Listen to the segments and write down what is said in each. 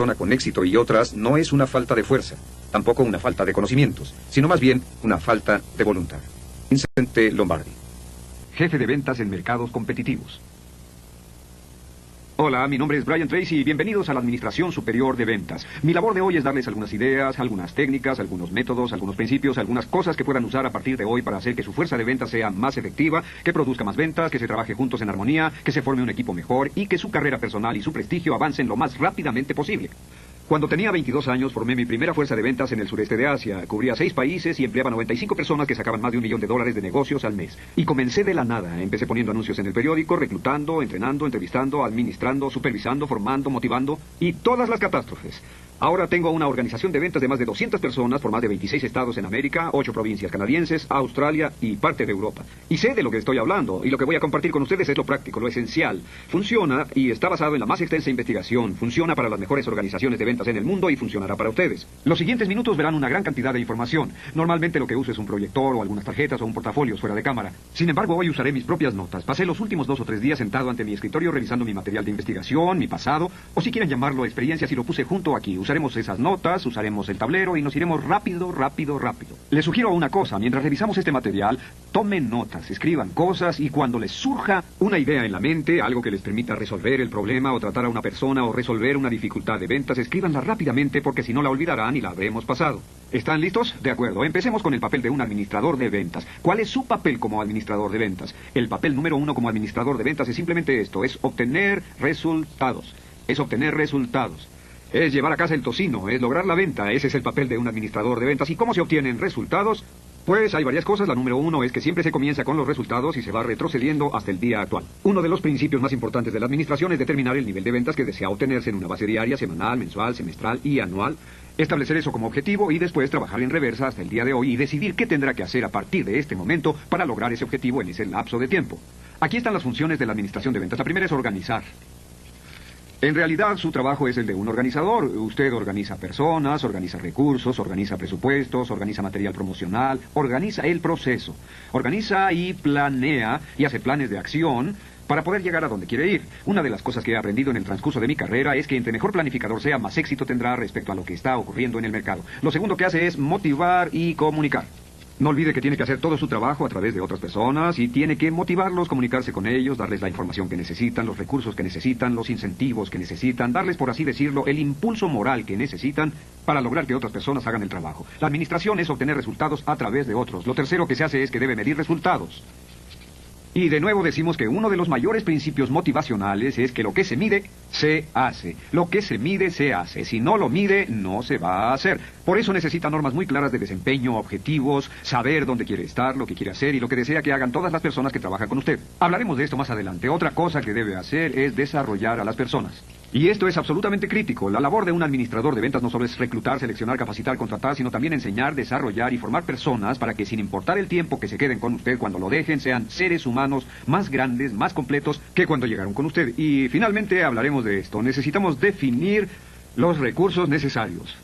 persona con éxito y otras no es una falta de fuerza, tampoco una falta de conocimientos, sino más bien una falta de voluntad. Vincent T. Lombardi, jefe de ventas en mercados competitivos. Hola, mi nombre es Brian Tracy y bienvenidos a la Administración Superior de Ventas. Mi labor de hoy es darles algunas ideas, algunas técnicas, algunos métodos, algunos principios, algunas cosas que puedan usar a partir de hoy para hacer que su fuerza de ventas sea más efectiva, que produzca más ventas, que se trabaje juntos en armonía, que se forme un equipo mejor y que su carrera personal y su prestigio avancen lo más rápidamente posible. Cuando tenía 22 años, formé mi primera fuerza de ventas en el sureste de Asia. Cubría 6 países y empleaba 95 personas que sacaban más de $1 millón de negocios al mes. Y comencé de la nada. Empecé poniendo anuncios en el periódico, reclutando, entrenando, entrevistando, administrando, supervisando, formando, motivando y todas las catástrofes. Ahora tengo una organización de ventas de más de 200 personas por más de 26 estados en América, 8 provincias canadienses, Australia y parte de Europa. Y sé de lo que estoy hablando, y lo que voy a compartir con ustedes es lo práctico, lo esencial. Funciona y está basado en la más extensa investigación. Funciona para las mejores organizaciones de ventas en el mundo y funcionará para ustedes. Los siguientes minutos verán una gran cantidad de información. Normalmente lo que uso es un proyector o algunas tarjetas o un portafolio fuera de cámara. Sin embargo, hoy usaré mis propias notas. Pasé los últimos 2 o 3 días sentado ante mi escritorio revisando mi material de investigación, mi pasado, o si quieren llamarlo experiencias, y lo puse junto aquí. Usaremos esas notas, usaremos el tablero y nos iremos rápido. Les sugiero una cosa, mientras revisamos este material, tomen notas, escriban cosas y cuando les surja una idea en la mente, algo que les permita resolver el problema o tratar a una persona o resolver una dificultad de ventas, escríbanla rápidamente porque si no la olvidarán y la habremos pasado. ¿Están listos? De acuerdo. Empecemos con el papel de un administrador de ventas. ¿Cuál es su papel como administrador de ventas? El papel número 1 como administrador de ventas es simplemente esto, es obtener resultados. Es llevar a casa el tocino, es lograr la venta. Ese es el papel de un administrador de ventas. ¿Y cómo se obtienen resultados? Pues hay varias cosas. La número 1 es que siempre se comienza con los resultados y se va retrocediendo hasta el día actual. Uno de los principios más importantes de la administración es determinar el nivel de ventas que desea obtenerse en una base diaria, semanal, mensual, semestral y anual. Establecer eso como objetivo y después trabajar en reversa hasta el día de hoy y decidir qué tendrá que hacer a partir de este momento para lograr ese objetivo en ese lapso de tiempo. Aquí están las funciones de la administración de ventas. La primera es organizar. En realidad, su trabajo es el de un organizador. Usted organiza personas, organiza recursos, organiza presupuestos, organiza material promocional, organiza el proceso. Organiza y planea y hace planes de acción para poder llegar a donde quiere ir. Una de las cosas que he aprendido en el transcurso de mi carrera es que entre mejor planificador sea, más éxito tendrá respecto a lo que está ocurriendo en el mercado. Lo segundo que hace es motivar y comunicar. No olvide que tiene que hacer todo su trabajo a través de otras personas y tiene que motivarlos, comunicarse con ellos, darles la información que necesitan, los recursos que necesitan, los incentivos que necesitan, darles, por así decirlo, el impulso moral que necesitan para lograr que otras personas hagan el trabajo. La administración es obtener resultados a través de otros. Lo tercero que se hace es que debe medir resultados. Y de nuevo decimos que uno de los mayores principios motivacionales es que lo que se mide, se hace. Lo que se mide, se hace. Si no lo mide, no se va a hacer. Por eso necesita normas muy claras de desempeño, objetivos, saber dónde quiere estar, lo que quiere hacer y lo que desea que hagan todas las personas que trabajan con usted. Hablaremos de esto más adelante. Otra cosa que debe hacer es desarrollar a las personas. Y esto es absolutamente crítico. La labor de un administrador de ventas no solo es reclutar, seleccionar, capacitar, contratar, sino también enseñar, desarrollar y formar personas para que sin importar el tiempo que se queden con usted cuando lo dejen, sean seres humanos más grandes, más completos que cuando llegaron con usted. Y finalmente hablaremos de esto. Necesitamos definir los recursos necesarios.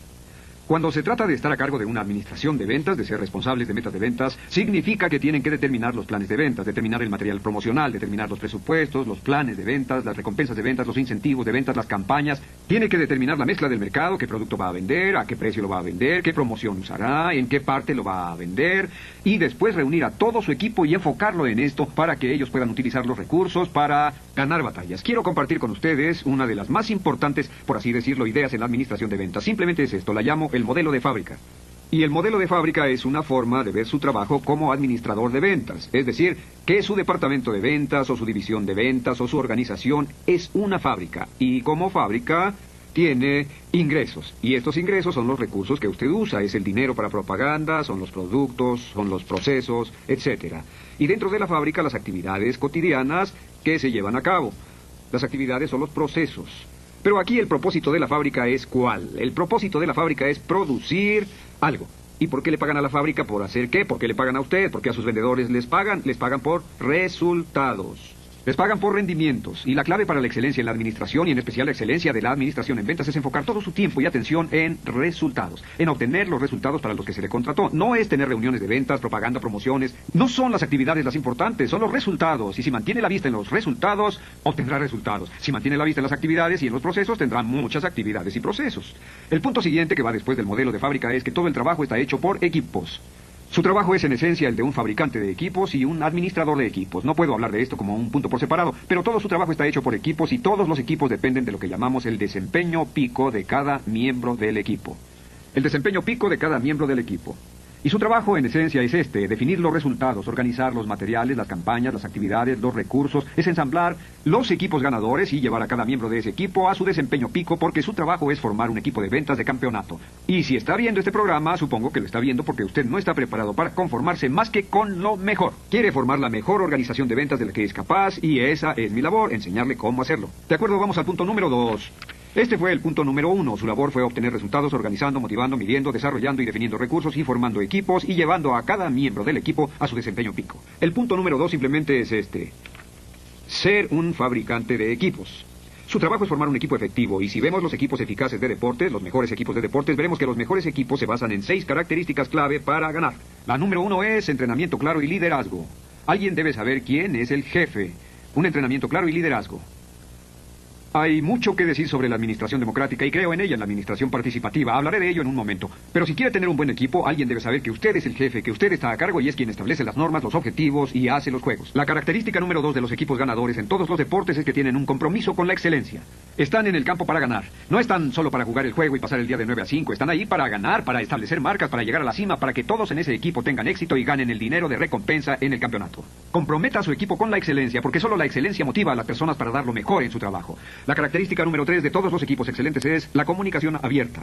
Cuando se trata de estar a cargo de una administración de ventas, de ser responsables de metas de ventas, significa que tienen que determinar los planes de ventas, determinar el material promocional, determinar los presupuestos, los planes de ventas, las recompensas de ventas, los incentivos de ventas, las campañas. Tiene que determinar la mezcla del mercado, qué producto va a vender, a qué precio lo va a vender, qué promoción usará, en qué parte lo va a vender, y después reunir a todo su equipo y enfocarlo en esto para que ellos puedan utilizar los recursos para ganar batallas. Quiero compartir con ustedes una de las más importantes, por así decirlo, ideas en la administración de ventas. Simplemente es esto, la llamo el modelo de fábrica. Y el modelo de fábrica es una forma de ver su trabajo como administrador de ventas. Es decir, que su departamento de ventas o su división de ventas o su organización es una fábrica. Y como fábrica tiene ingresos. Y estos ingresos son los recursos que usted usa. Es el dinero para propaganda, son los productos, son los procesos, etc. Y dentro de la fábrica las actividades cotidianas que se llevan a cabo. Las actividades son los procesos. Pero aquí el propósito de la fábrica es ¿cuál? El propósito de la fábrica es producir algo. ¿Y por qué le pagan a la fábrica? ¿Por hacer qué? ¿Por qué le pagan a usted? ¿Por qué a sus vendedores les pagan? Les pagan por resultados. Les pagan por rendimientos, y la clave para la excelencia en la administración y en especial la excelencia de la administración en ventas es enfocar todo su tiempo y atención en resultados, en obtener los resultados para los que se le contrató. No es tener reuniones de ventas, propaganda, promociones, no son las actividades las importantes, son los resultados, y si mantiene la vista en los resultados, obtendrá resultados. Si mantiene la vista en las actividades y en los procesos, tendrá muchas actividades y procesos. El punto siguiente que va después del modelo de fábrica es que todo el trabajo está hecho por equipos. Su trabajo es en esencia el de un fabricante de equipos y un administrador de equipos. No puedo hablar de esto como un punto por separado, pero todo su trabajo está hecho por equipos y todos los equipos dependen de lo que llamamos el desempeño pico de cada miembro del equipo. El desempeño pico de cada miembro del equipo. Y su trabajo en esencia es definir los resultados, organizar los materiales, las campañas, las actividades, los recursos, es ensamblar los equipos ganadores y llevar a cada miembro de ese equipo a su desempeño pico porque su trabajo es formar un equipo de ventas de campeonato. Y si está viendo este programa, supongo que lo está viendo porque usted no está preparado para conformarse más que con lo mejor. Quiere formar la mejor organización de ventas de la que es capaz y esa es mi labor, enseñarle cómo hacerlo. De acuerdo, vamos al punto número 2. Este fue el punto número 1. Su labor fue obtener resultados organizando, motivando, midiendo, desarrollando y definiendo recursos y formando equipos y llevando a cada miembro del equipo a su desempeño pico. El punto número 2 simplemente es ser un fabricante de equipos. Su trabajo es formar un equipo efectivo y si vemos los equipos eficaces de deportes, los mejores equipos de deportes, veremos que los mejores equipos se basan en 6 características clave para ganar. La número 1 es entrenamiento claro y liderazgo. Alguien debe saber quién es el jefe. Un entrenamiento claro y liderazgo. Hay mucho que decir sobre la administración democrática y creo en ella, en la administración participativa. Hablaré de ello en un momento. Pero si quiere tener un buen equipo, alguien debe saber que usted es el jefe, que usted está a cargo y es quien establece las normas, los objetivos y hace los juegos. La característica número 2 de los equipos ganadores en todos los deportes es que tienen un compromiso con la excelencia. Están en el campo para ganar. No están solo para jugar el juego y pasar el día de 9 a 5. Están ahí para ganar, para establecer marcas, para llegar a la cima, para que todos en ese equipo tengan éxito y ganen el dinero de recompensa en el campeonato. Comprometa a su equipo con la excelencia, porque solo la excelencia motiva a las personas para dar lo mejor en su trabajo. La característica número 3 de todos los equipos excelentes es la comunicación abierta.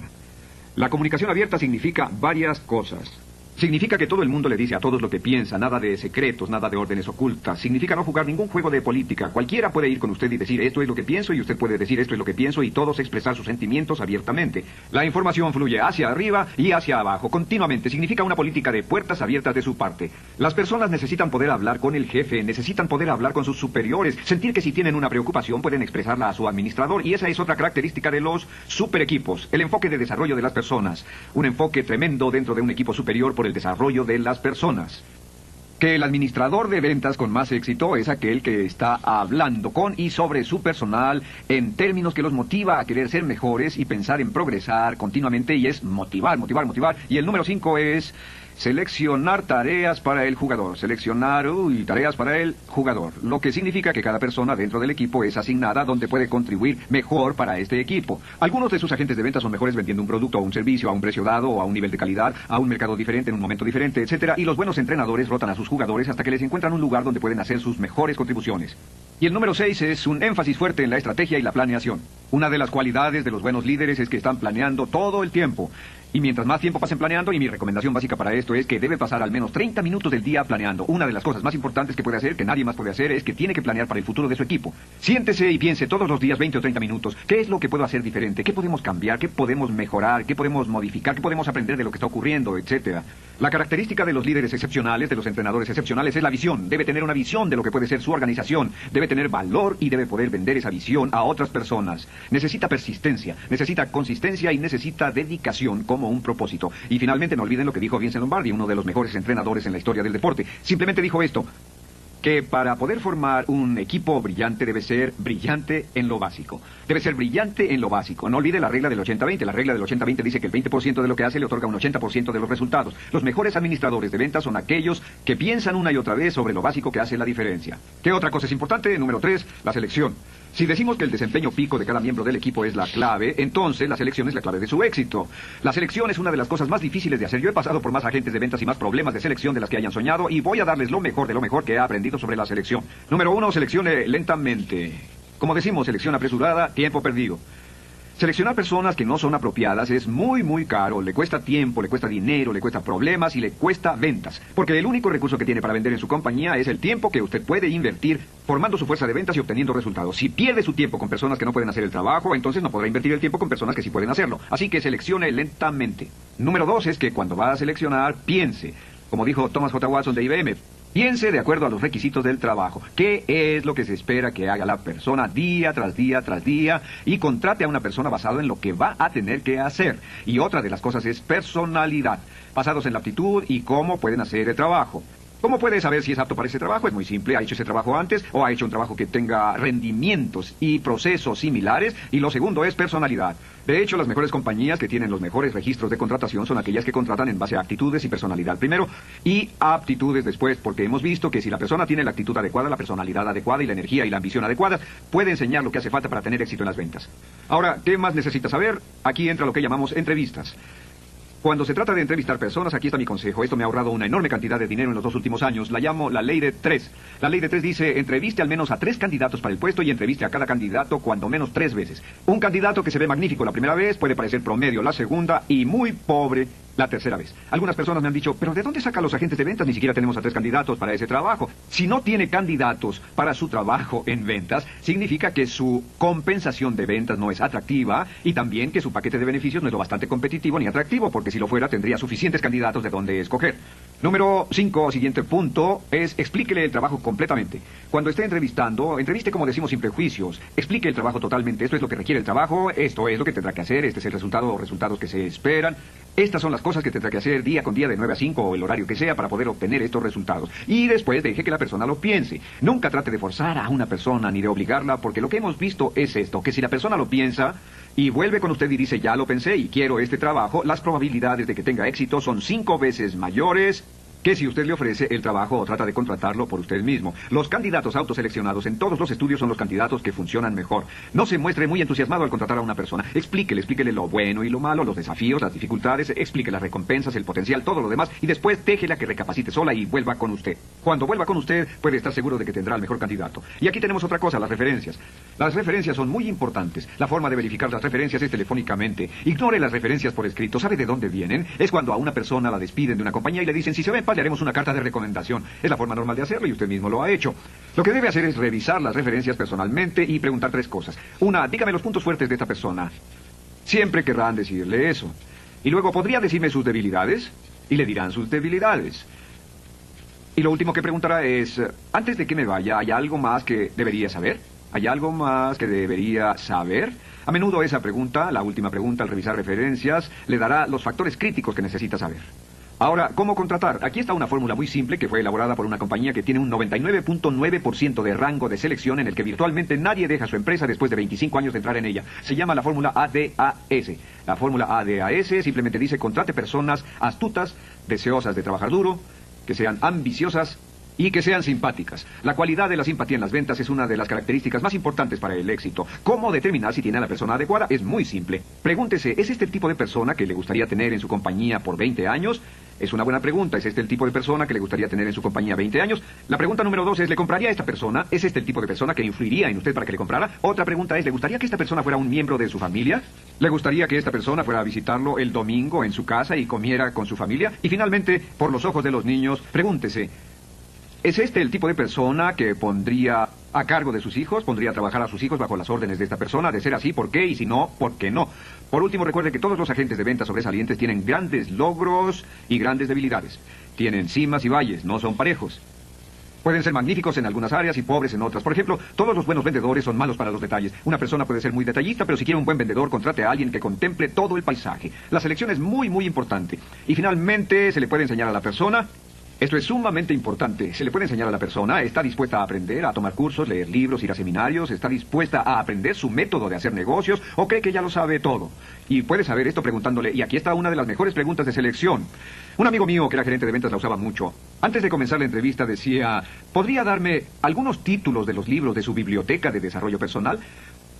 La comunicación abierta significa varias cosas. Significa que todo el mundo le dice a todos lo que piensa, nada de secretos, nada de órdenes ocultas. Significa no jugar ningún juego de política. Cualquiera puede ir con usted y decir esto es lo que pienso y usted puede decir esto es lo que pienso y todos expresar sus sentimientos abiertamente. La información fluye hacia arriba y hacia abajo continuamente. Significa una política de puertas abiertas de su parte. Las personas necesitan poder hablar con el jefe, necesitan poder hablar con sus superiores, sentir que si tienen una preocupación pueden expresarla a su administrador y esa es otra característica de los super equipos. El enfoque de desarrollo de las personas. Un enfoque tremendo dentro de un equipo superior por el desarrollo de las personas. Que el administrador de ventas con más éxito es aquel que está hablando con y sobre su personal en términos que los motiva a querer ser mejores y pensar en progresar continuamente y es motivar. Y el número 5 es seleccionar tareas para el jugador. Tareas para el jugador. Lo que significa que cada persona dentro del equipo es asignada donde puede contribuir mejor para este equipo. Algunos de sus agentes de ventas son mejores vendiendo un producto o un servicio a un precio dado o a un nivel de calidad, a un mercado diferente, en un momento diferente, etcétera. Y los buenos entrenadores rotan a sus jugadores hasta que les encuentran un lugar donde pueden hacer sus mejores contribuciones. Y el número 6 es un énfasis fuerte en la estrategia y la planeación. Una de las cualidades de los buenos líderes es que están planeando todo el tiempo. Y mientras más tiempo pasen planeando, y mi recomendación básica para esto es que debe pasar al menos 30 minutos del día planeando. Una de las cosas más importantes que puede hacer, que nadie más puede hacer, es que tiene que planear para el futuro de su equipo. Siéntese y piense todos los días 20 o 30 minutos. ¿Qué es lo que puedo hacer diferente? ¿Qué podemos cambiar? ¿Qué podemos mejorar? ¿Qué podemos modificar? ¿Qué podemos aprender de lo que está ocurriendo? Etcétera. La característica de los líderes excepcionales, de los entrenadores excepcionales, es la visión. Debe tener una visión de lo que puede ser su organización. Debe tener valor y debe poder vender esa visión a otras personas. Necesita persistencia, necesita consistencia y necesita dedicación como un propósito. Y finalmente no olviden lo que dijo Vince Lombardi, uno de los mejores entrenadores en la historia del deporte. Simplemente dijo esto, que para poder formar un equipo brillante debe ser brillante en lo básico. Debe ser brillante en lo básico. No olvide la regla del 80-20. La regla del 80-20 dice que el 20% de lo que hace le otorga un 80% de los resultados. Los mejores administradores de ventas son aquellos que piensan una y otra vez sobre lo básico que hace la diferencia. ¿Qué otra cosa es importante? Número 3, la selección. Si decimos que el desempeño pico de cada miembro del equipo es la clave, entonces la selección es la clave de su éxito. La selección es una de las cosas más difíciles de hacer. Yo he pasado por más agentes de ventas y más problemas de selección de las que hayan soñado y voy a darles lo mejor de lo mejor que he aprendido sobre la selección. Número 1, seleccione lentamente. Como decimos, selección apresurada, tiempo perdido. Seleccionar personas que no son apropiadas es muy caro, le cuesta tiempo, le cuesta dinero, le cuesta problemas y le cuesta ventas. Porque el único recurso que tiene para vender en su compañía es el tiempo que usted puede invertir formando su fuerza de ventas y obteniendo resultados. Si pierde su tiempo con personas que no pueden hacer el trabajo, entonces no podrá invertir el tiempo con personas que sí pueden hacerlo. Así que seleccione lentamente. Número 2 es que cuando va a seleccionar, piense. Como dijo Thomas J. Watson de IBM, Piense de acuerdo a los requisitos del trabajo. ¿Qué es lo que se espera que haga la persona día tras día tras día? Y contrate a una persona basado en lo que va a tener que hacer. Y otra de las cosas es personalidad, basados en la aptitud y cómo pueden hacer el trabajo. ¿Cómo puede saber si es apto para ese trabajo? Es muy simple. ¿Ha hecho ese trabajo antes o ha hecho un trabajo que tenga rendimientos y procesos similares? Y lo segundo es personalidad. De hecho, las mejores compañías que tienen los mejores registros de contratación son aquellas que contratan en base a actitudes y personalidad primero y aptitudes después, porque hemos visto que si la persona tiene la actitud adecuada, la personalidad adecuada y la energía y la ambición adecuadas, puede enseñar lo que hace falta para tener éxito en las ventas. Ahora, ¿qué más necesita saber? Aquí entra lo que llamamos entrevistas. Cuando se trata de entrevistar personas, aquí está mi consejo. Esto me ha ahorrado una enorme cantidad de dinero en los 2 últimos años. La llamo la ley de 3. La ley de 3 dice, entreviste al menos a 3 candidatos para el puesto y entreviste a cada candidato cuando menos 3 veces. Un candidato que se ve magnífico la primera vez puede parecer promedio la segunda y muy pobre la tercera vez. Algunas personas me han dicho, pero ¿de dónde sacan los agentes de ventas? Ni siquiera tenemos a 3 candidatos para ese trabajo. Si no tiene candidatos para su trabajo en ventas, significa que su compensación de ventas no es atractiva y también que su paquete de beneficios no es lo bastante competitivo ni atractivo, porque si lo fuera tendría suficientes candidatos de dónde escoger. Número 5, siguiente punto, es explíquele el trabajo completamente. Cuando esté entrevistando, entreviste como decimos sin prejuicios. Explique el trabajo totalmente. Esto es lo que requiere el trabajo, esto es lo que tendrá que hacer, este es el resultado o resultados que se esperan. Estas son las cosas que tendrá que hacer día con día de 9 a 5 o el horario que sea para poder obtener estos resultados. Y después deje que la persona lo piense. Nunca trate de forzar a una persona ni de obligarla, porque lo que hemos visto es esto, que si la persona lo piensa y vuelve con usted y dice ya lo pensé y quiero este trabajo, las probabilidades de que tenga éxito son 5 veces mayores que si usted le ofrece el trabajo o trata de contratarlo por usted mismo. Los candidatos autoseleccionados en todos los estudios son los candidatos que funcionan mejor. No se muestre muy entusiasmado al contratar a una persona. Explíquele lo bueno y lo malo, los desafíos, las dificultades, explique las recompensas, el potencial, todo lo demás, y después déjela que recapacite sola y vuelva con usted. Cuando vuelva con usted, puede estar seguro de que tendrá el mejor candidato. Y aquí tenemos otra cosa, las referencias. Las referencias son muy importantes. La forma de verificar las referencias es telefónicamente. Ignore las referencias por escrito. ¿Sabe de dónde vienen? Es cuando a una persona la despiden de una compañía y le dicen, si se va en paz, le haremos una carta de recomendación. Es la forma normal de hacerlo y usted mismo lo ha hecho. Lo que debe hacer es revisar las referencias personalmente y preguntar 3 cosas. Una, dígame los puntos fuertes de esta persona. Siempre querrán decirle eso. Y luego, ¿podría decirme sus debilidades? Y le dirán sus debilidades. Y lo último que preguntará es, antes de que me vaya, ¿hay algo más que debería saber? ¿Hay algo más que debería saber? A menudo esa pregunta, la última pregunta al revisar referencias, le dará los factores críticos que necesita saber. Ahora, ¿cómo contratar? Aquí está una fórmula muy simple que fue elaborada por una compañía que tiene un 99.9% de rango de selección en el que virtualmente nadie deja su empresa después de 25 años de entrar en ella. Se llama la fórmula ADAS. La fórmula ADAS simplemente dice contrate personas astutas, deseosas de trabajar duro, que sean ambiciosas y que sean simpáticas. La cualidad de la simpatía en las ventas es una de las características más importantes para el éxito. ¿Cómo determinar si tiene a la persona adecuada? Es muy simple. Pregúntese, ¿es este el tipo de persona que le gustaría tener en su compañía por 20 años? Es una buena pregunta. ¿Es este el tipo de persona que le gustaría tener en su compañía 20 años? La pregunta número 2 es, ¿le compraría a esta persona? ¿Es este el tipo de persona que influiría en usted para que le comprara? Otra pregunta es, ¿le gustaría que esta persona fuera un miembro de su familia? ¿Le gustaría que esta persona fuera a visitarlo el domingo en su casa y comiera con su familia? Y finalmente, por los ojos de los niños, pregúntese, ¿es este el tipo de persona que pondría a cargo de sus hijos? ¿Pondría a trabajar a sus hijos bajo las órdenes de esta persona? De ser así, ¿por qué? Y si no, ¿por qué no? Por último, recuerde que todos los agentes de ventas sobresalientes tienen grandes logros y grandes debilidades. Tienen cimas y valles, no son parejos. Pueden ser magníficos en algunas áreas y pobres en otras. Por ejemplo, todos los buenos vendedores son malos para los detalles. Una persona puede ser muy detallista, pero si quiere un buen vendedor, contrate a alguien que contemple todo el paisaje. La selección es muy, muy importante. Y finalmente, se le puede enseñar a la persona. Esto es sumamente importante. Se le puede enseñar a la persona, está dispuesta a aprender, a tomar cursos, leer libros, ir a seminarios, está dispuesta a aprender su método de hacer negocios, o cree que ya lo sabe todo. Y puede saber esto preguntándole, y aquí está una de las mejores preguntas de selección. Un amigo mío que era gerente de ventas la usaba mucho. Antes de comenzar la entrevista decía, ¿podría darme algunos títulos de los libros de su biblioteca de desarrollo personal?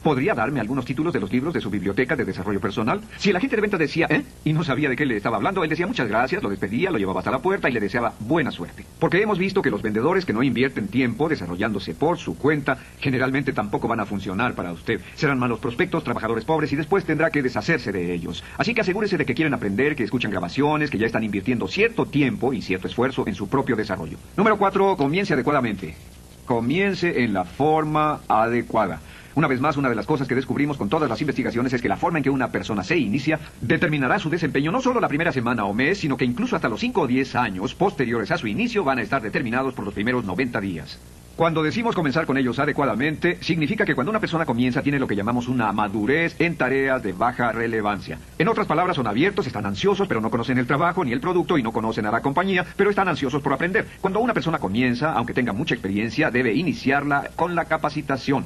¿Podría darme algunos títulos de los libros de su biblioteca de desarrollo personal? Si el agente de ventas decía, y no sabía de qué le estaba hablando, él decía muchas gracias, lo despedía, lo llevaba hasta la puerta y le deseaba buena suerte. Porque hemos visto que los vendedores que no invierten tiempo desarrollándose por su cuenta, generalmente tampoco van a funcionar para usted. Serán malos prospectos, trabajadores pobres y después tendrá que deshacerse de ellos. Así que asegúrese de que quieren aprender, que escuchan grabaciones, que ya están invirtiendo cierto tiempo y cierto esfuerzo en su propio desarrollo. Número 4, comience adecuadamente. Comience en la forma adecuada. Una vez más, una de las cosas que descubrimos con todas las investigaciones es que la forma en que una persona se inicia determinará su desempeño no solo la primera semana o mes, sino que incluso hasta los 5 o 10 años posteriores a su inicio van a estar determinados por los primeros 90 días. Cuando decimos comenzar con ellos adecuadamente, significa que cuando una persona comienza tiene lo que llamamos una madurez en tareas de baja relevancia. En otras palabras, son abiertos, están ansiosos, pero no conocen el trabajo ni el producto y no conocen a la compañía, pero están ansiosos por aprender. Cuando una persona comienza, aunque tenga mucha experiencia, debe iniciarla con la capacitación.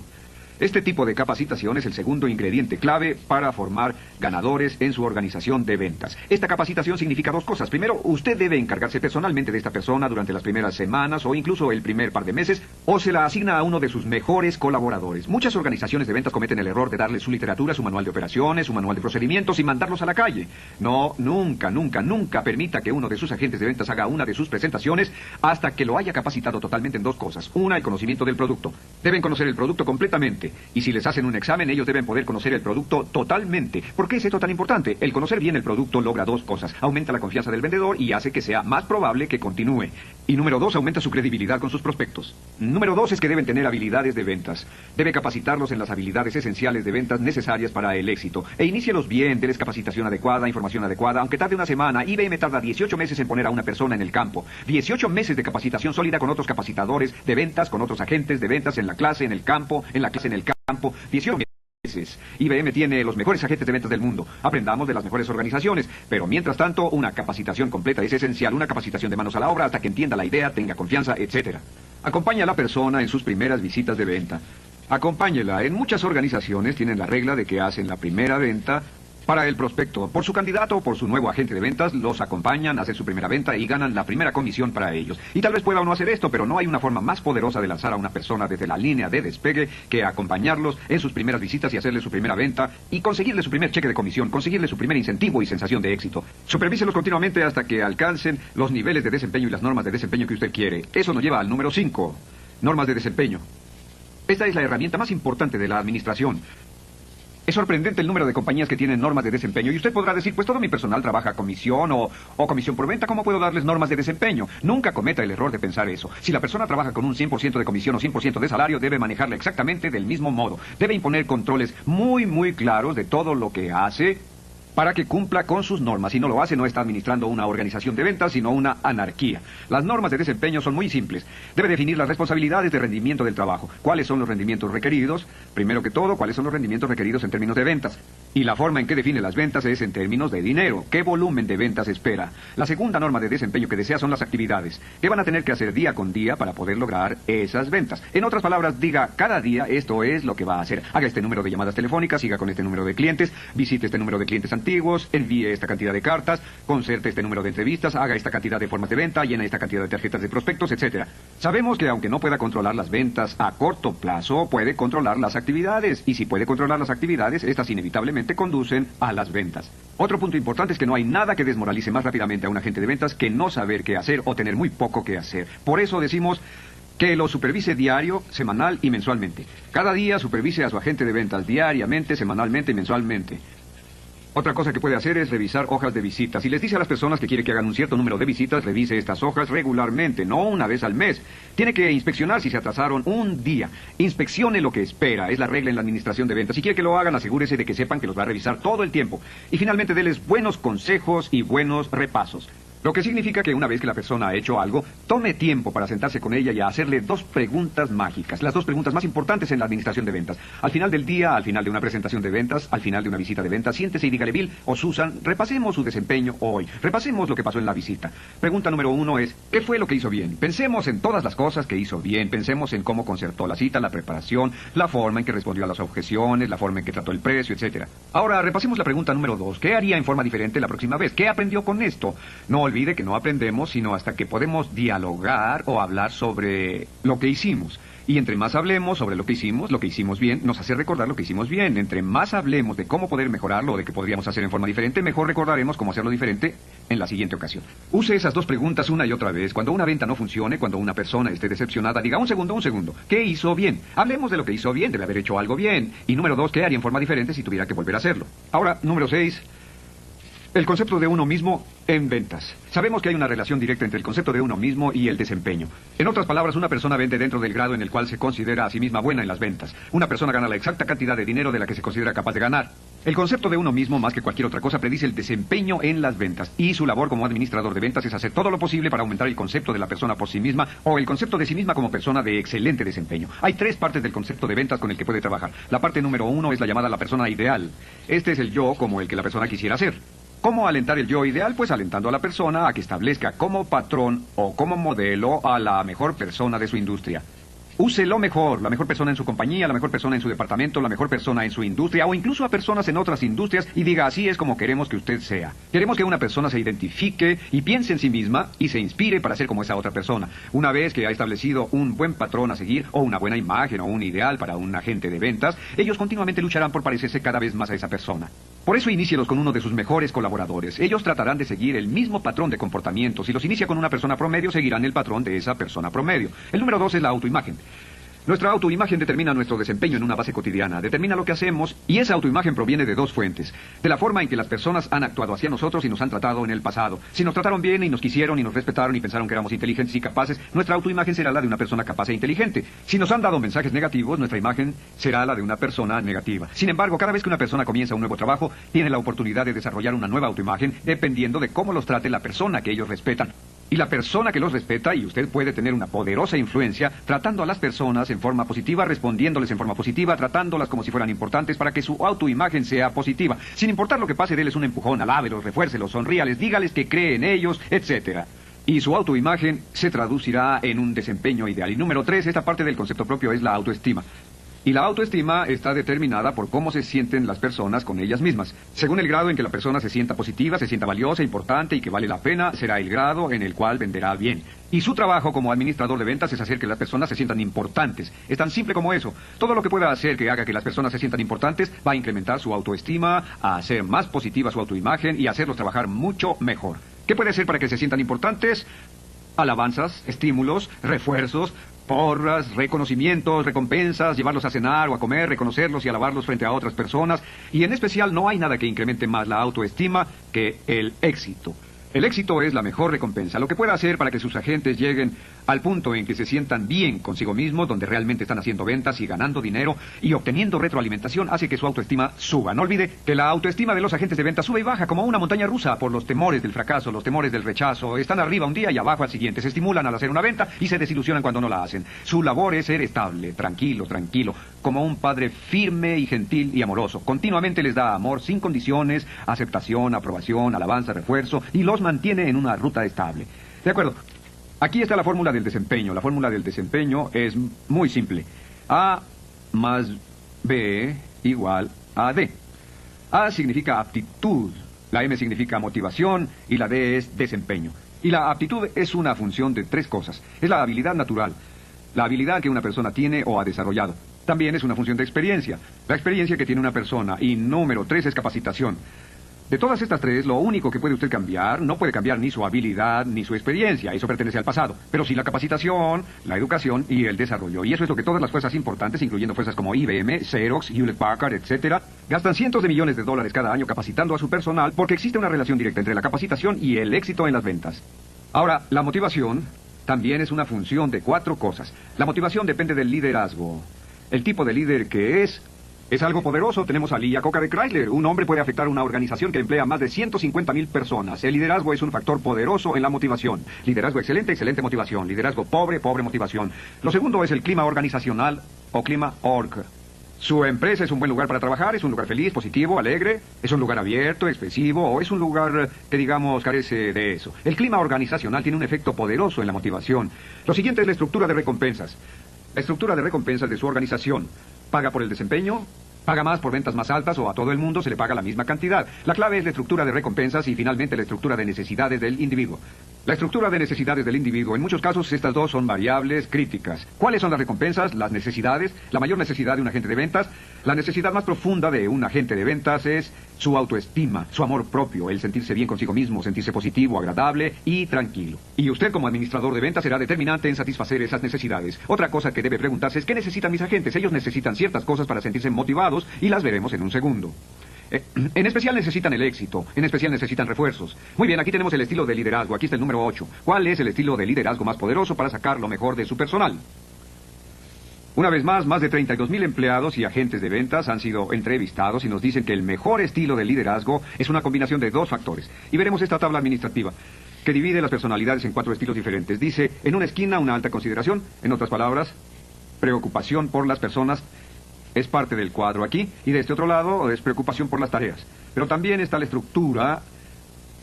Este tipo de capacitación es el segundo ingrediente clave para formar ganadores en su organización de ventas. Esta capacitación significa dos cosas. Primero, usted debe encargarse personalmente de esta persona durante las primeras semanas o incluso el primer par de meses, o se la asigna a uno de sus mejores colaboradores. Muchas organizaciones de ventas cometen el error de darle su literatura, su manual de operaciones, su manual de procedimientos y mandarlos a la calle. No, nunca, nunca, nunca permita que uno de sus agentes de ventas haga una de sus presentaciones hasta que lo haya capacitado totalmente en dos cosas. Una, el conocimiento del producto. Deben conocer el producto completamente. Y si les hacen un examen, ellos deben poder conocer el producto totalmente. ¿Por qué es esto tan importante? El conocer bien el producto logra dos cosas. Aumenta la confianza del vendedor y hace que sea más probable que continúe. Y número dos, aumenta su credibilidad con sus prospectos. Número dos es que deben tener habilidades de ventas. Debe capacitarlos en las habilidades esenciales de ventas necesarias para el éxito. E inícielos bien, denles capacitación adecuada, información adecuada. Aunque tarde una semana, IBM tarda 18 meses en poner a una persona en el campo. 18 meses de capacitación sólida con otros capacitadores de ventas, con otros agentes de ventas en la clase, en el campo, en la clase, en el campo. 18 meses. IBM tiene los mejores agentes de ventas del mundo. Aprendamos de las mejores organizaciones. Pero mientras tanto, una capacitación completa es esencial. Una capacitación de manos a la obra hasta que entienda la idea, tenga confianza, etc. Acompaña a la persona en sus primeras visitas de venta. Acompáñela. En muchas organizaciones tienen la regla de que hacen la primera venta para el prospecto. Por su candidato o por su nuevo agente de ventas, los acompañan, hacen su primera venta y ganan la primera comisión para ellos. Y tal vez pueda uno hacer esto, pero no hay una forma más poderosa de lanzar a una persona desde la línea de despegue que acompañarlos en sus primeras visitas y hacerle su primera venta y conseguirle su primer cheque de comisión, conseguirle su primer incentivo y sensación de éxito. Supervíselos continuamente hasta que alcancen los niveles de desempeño y las normas de desempeño que usted quiere. Eso nos lleva al número 5, normas de desempeño. Esta es la herramienta más importante de la administración. Es sorprendente el número de compañías que tienen normas de desempeño y usted podrá decir, pues todo mi personal trabaja a comisión o comisión por venta, ¿cómo puedo darles normas de desempeño? Nunca cometa el error de pensar eso. Si la persona trabaja con un 100% de comisión o 100% de salario, debe manejarla exactamente del mismo modo. Debe imponer controles muy, muy claros de todo lo que hace para que cumpla con sus normas. Si no lo hace, no está administrando una organización de ventas, sino una anarquía. Las normas de desempeño son muy simples. Debe definir las responsabilidades de rendimiento del trabajo. ¿Cuáles son los rendimientos requeridos? Primero que todo, ¿cuáles son los rendimientos requeridos en términos de ventas? Y la forma en que define las ventas es en términos de dinero. ¿Qué volumen de ventas espera? La segunda norma de desempeño que desea son las actividades. ¿Qué van a tener que hacer día con día para poder lograr esas ventas? En otras palabras, diga, cada día esto es lo que va a hacer. Haga este número de llamadas telefónicas, siga con este número de clientes, visite este número de clientes antiguos, envíe esta cantidad de cartas, concerte este número de entrevistas, haga esta cantidad de formas de venta, llena esta cantidad de tarjetas de prospectos, etc. Sabemos que aunque no pueda controlar las ventas a corto plazo, puede controlar las actividades. Y si puede controlar las actividades, estas inevitablemente conducen a las ventas. Otro punto importante es que no hay nada que desmoralice más rápidamente a un agente de ventas que no saber qué hacer o tener muy poco que hacer. Por eso decimos que lo supervise diario, semanal y mensualmente. Cada día supervise a su agente de ventas diariamente, semanalmente y mensualmente. Otra cosa que puede hacer es revisar hojas de visitas. Si les dice a las personas que quiere que hagan un cierto número de visitas, revise estas hojas regularmente, no una vez al mes. Tiene que inspeccionar si se atrasaron un día. Inspeccione lo que espera. Es la regla en la administración de ventas. Si quiere que lo hagan, asegúrese de que sepan que los va a revisar todo el tiempo. Y finalmente, déles buenos consejos y buenos repasos. Lo que significa que una vez que la persona ha hecho algo, tome tiempo para sentarse con ella y a hacerle dos preguntas mágicas, las dos preguntas más importantes en la administración de ventas. Al final del día, al final de una presentación de ventas, al final de una visita de ventas, siéntese y dígale, Bill o Susan, repasemos su desempeño hoy, repasemos lo que pasó en la visita. Pregunta número 1 es, ¿qué fue lo que hizo bien? Pensemos en todas las cosas que hizo bien, pensemos en cómo concertó la cita, la preparación, la forma en que respondió a las objeciones, la forma en que trató el precio, etc. Ahora, repasemos la pregunta número 2, ¿qué haría en forma diferente la próxima vez? ¿Qué aprendió con esto? No olvide que no aprendemos sino hasta que podemos dialogar o hablar sobre lo que hicimos. Y entre más hablemos sobre lo que hicimos bien, nos hace recordar lo que hicimos bien. Entre más hablemos de cómo poder mejorarlo o de qué podríamos hacer en forma diferente, mejor recordaremos cómo hacerlo diferente en la siguiente ocasión. Use esas dos preguntas una y otra vez. Cuando una venta no funcione, cuando una persona esté decepcionada, diga, un segundo. ¿Qué hizo bien? Hablemos de lo que hizo bien, debe haber hecho algo bien. Y número 2, ¿qué haría en forma diferente si tuviera que volver a hacerlo? Ahora, número 6, el concepto de uno mismo En ventas, sabemos que hay una relación directa entre el concepto de uno mismo y el desempeño. En otras palabras, una persona vende dentro del grado en el cual se considera a sí misma buena en las ventas. Una persona gana la exacta cantidad de dinero de la que se considera capaz de ganar. El concepto de uno mismo, más que cualquier otra cosa, predice el desempeño en las ventas. Y su labor como administrador de ventas es hacer todo lo posible para aumentar el concepto de la persona por sí misma o el concepto de sí misma como persona de excelente desempeño. Hay tres partes del concepto de ventas con el que puede trabajar. La parte número 1 es la llamada la persona ideal. Este es el yo como el que la persona quisiera ser. ¿Cómo alentar el yo ideal? Pues alentando a la persona a que establezca como patrón o como modelo a la mejor persona de su industria. Use lo mejor, la mejor persona en su compañía, la mejor persona en su departamento, la mejor persona en su industria o incluso a personas en otras industrias y diga así es como queremos que usted sea. Queremos que una persona se identifique y piense en sí misma y se inspire para ser como esa otra persona. Una vez que ha establecido un buen patrón a seguir o una buena imagen o un ideal para un agente de ventas, ellos continuamente lucharán por parecerse cada vez más a esa persona. Por eso inícielos con uno de sus mejores colaboradores. Ellos tratarán de seguir el mismo patrón de comportamiento. Si los inicia con una persona promedio, seguirán el patrón de esa persona promedio. El número 2 es la autoimagen. Nuestra autoimagen determina nuestro desempeño en una base cotidiana, determina lo que hacemos y esa autoimagen proviene de dos fuentes. De la forma en que las personas han actuado hacia nosotros y nos han tratado en el pasado. Si nos trataron bien y nos quisieron y nos respetaron y pensaron que éramos inteligentes y capaces, nuestra autoimagen será la de una persona capaz e inteligente. Si nos han dado mensajes negativos, nuestra imagen será la de una persona negativa. Sin embargo, cada vez que una persona comienza un nuevo trabajo, tiene la oportunidad de desarrollar una nueva autoimagen dependiendo de cómo los trate la persona que ellos respetan. Y la persona que los respeta, y usted puede tener una poderosa influencia tratando a las personas en forma positiva, respondiéndoles en forma positiva, tratándolas como si fueran importantes para que su autoimagen sea positiva. Sin importar lo que pase, déles un empujón, alábelos, refuércelos, sonríales, dígales que cree en ellos, etc. Y su autoimagen se traducirá en un desempeño ideal. Y número 3, esta parte del concepto propio es la autoestima. Y la autoestima está determinada por cómo se sienten las personas con ellas mismas. Según el grado en que la persona se sienta positiva, se sienta valiosa, importante y que vale la pena, será el grado en el cual venderá bien. Y su trabajo como administrador de ventas es hacer que las personas se sientan importantes. Es tan simple como eso. Todo lo que pueda hacer que haga que las personas se sientan importantes va a incrementar su autoestima, a hacer más positiva su autoimagen y a hacerlos trabajar mucho mejor. ¿Qué puede hacer para que se sientan importantes? Alabanzas, estímulos, refuerzos, porras, reconocimientos, recompensas, llevarlos a cenar o a comer, reconocerlos y alabarlos frente a otras personas. Y en especial no hay nada que incremente más la autoestima que el éxito. El éxito es la mejor recompensa. Lo que pueda hacer para que sus agentes lleguen al punto en que se sientan bien consigo mismos, donde realmente están haciendo ventas y ganando dinero y obteniendo retroalimentación, hace que su autoestima suba. No olvide que la autoestima de los agentes de ventas sube y baja como una montaña rusa por los temores del fracaso, los temores del rechazo. Están arriba un día y abajo al siguiente. Se estimulan al hacer una venta y se desilusionan cuando no la hacen. Su labor es ser estable, tranquilo, como un padre firme y gentil y amoroso. Continuamente les da amor sin condiciones, aceptación, aprobación, alabanza, refuerzo y los mantiene en una ruta estable. De acuerdo. Aquí está la fórmula del desempeño. La fórmula del desempeño es muy simple. A más B igual a D. A significa aptitud, la M significa motivación y la D es desempeño. Y la aptitud es una función de tres cosas. Es la habilidad natural, la habilidad que una persona tiene o ha desarrollado. También es una función de experiencia, la experiencia que tiene una persona. Y número 3 es capacitación. De todas estas tres, lo único que puede usted cambiar, no puede cambiar ni su habilidad ni su experiencia, eso pertenece al pasado, pero sí la capacitación, la educación y el desarrollo. Y eso es lo que todas las fuerzas importantes, incluyendo fuerzas como IBM, Xerox, Hewlett Packard, etc., gastan cientos de millones de dólares cada año capacitando a su personal porque existe una relación directa entre la capacitación y el éxito en las ventas. Ahora, la motivación también es una función de 4 cosas. La motivación depende del liderazgo. El tipo de líder que es algo poderoso. Tenemos a Lee Iacocca de Chrysler. Un hombre puede afectar una organización que emplea más de 150,000 personas. El liderazgo es un factor poderoso en la motivación. Liderazgo excelente, excelente motivación. Liderazgo pobre, pobre motivación. Lo segundo es el clima organizacional o clima org. Su empresa es un buen lugar para trabajar, es un lugar feliz, positivo, alegre, es un lugar abierto, expresivo o es un lugar que digamos carece de eso. El clima organizacional tiene un efecto poderoso en la motivación. Lo siguiente es la estructura de recompensas. La estructura de recompensas de su organización. Paga por el desempeño, paga más por ventas más altas o a todo el mundo se le paga la misma cantidad. La clave es la estructura de recompensas y finalmente la estructura de necesidades del individuo. La estructura de necesidades del individuo, en muchos casos estas dos son variables críticas. ¿Cuáles son las recompensas? Las necesidades. La mayor necesidad de un agente de ventas. La necesidad más profunda de un agente de ventas es su autoestima, su amor propio, el sentirse bien consigo mismo, sentirse positivo, agradable y tranquilo. Y usted como administrador de ventas será determinante en satisfacer esas necesidades. Otra cosa que debe preguntarse es ¿qué necesitan mis agentes? Ellos necesitan ciertas cosas para sentirse motivados y las veremos en un segundo. En especial necesitan el éxito, en especial necesitan refuerzos. Muy bien, aquí tenemos el estilo de liderazgo, aquí está el número 8. ¿Cuál es el estilo de liderazgo más poderoso para sacar lo mejor de su personal? Una vez más de 32,000 empleados y agentes de ventas han sido entrevistados y nos dicen que el mejor estilo de liderazgo es una combinación de 2 factores. Y veremos esta tabla administrativa, que divide las personalidades en 4 estilos diferentes. Dice, en una esquina, una alta consideración, en otras palabras, preocupación por las personas es parte del cuadro aquí, y de este otro lado es preocupación por las tareas. Pero también está la estructura,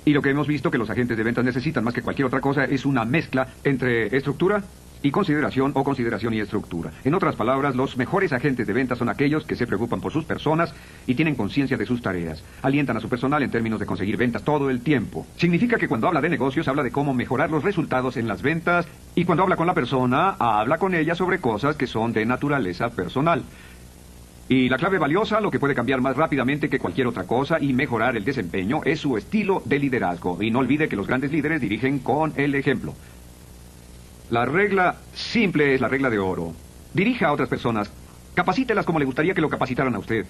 y lo que hemos visto que los agentes de ventas necesitan más que cualquier otra cosa es una mezcla entre estructura y consideración, o consideración y estructura. En otras palabras, los mejores agentes de ventas son aquellos que se preocupan por sus personas y tienen conciencia de sus tareas. Alientan a su personal en términos de conseguir ventas todo el tiempo. Significa que cuando habla de negocios, habla de cómo mejorar los resultados en las ventas, y cuando habla con la persona, habla con ella sobre cosas que son de naturaleza personal. Y la clave valiosa, lo que puede cambiar más rápidamente que cualquier otra cosa y mejorar el desempeño, es su estilo de liderazgo. Y no olvide que los grandes líderes dirigen con el ejemplo. La regla simple es la regla de oro. Dirija a otras personas. Capacítelas como le gustaría que lo capacitaran a usted.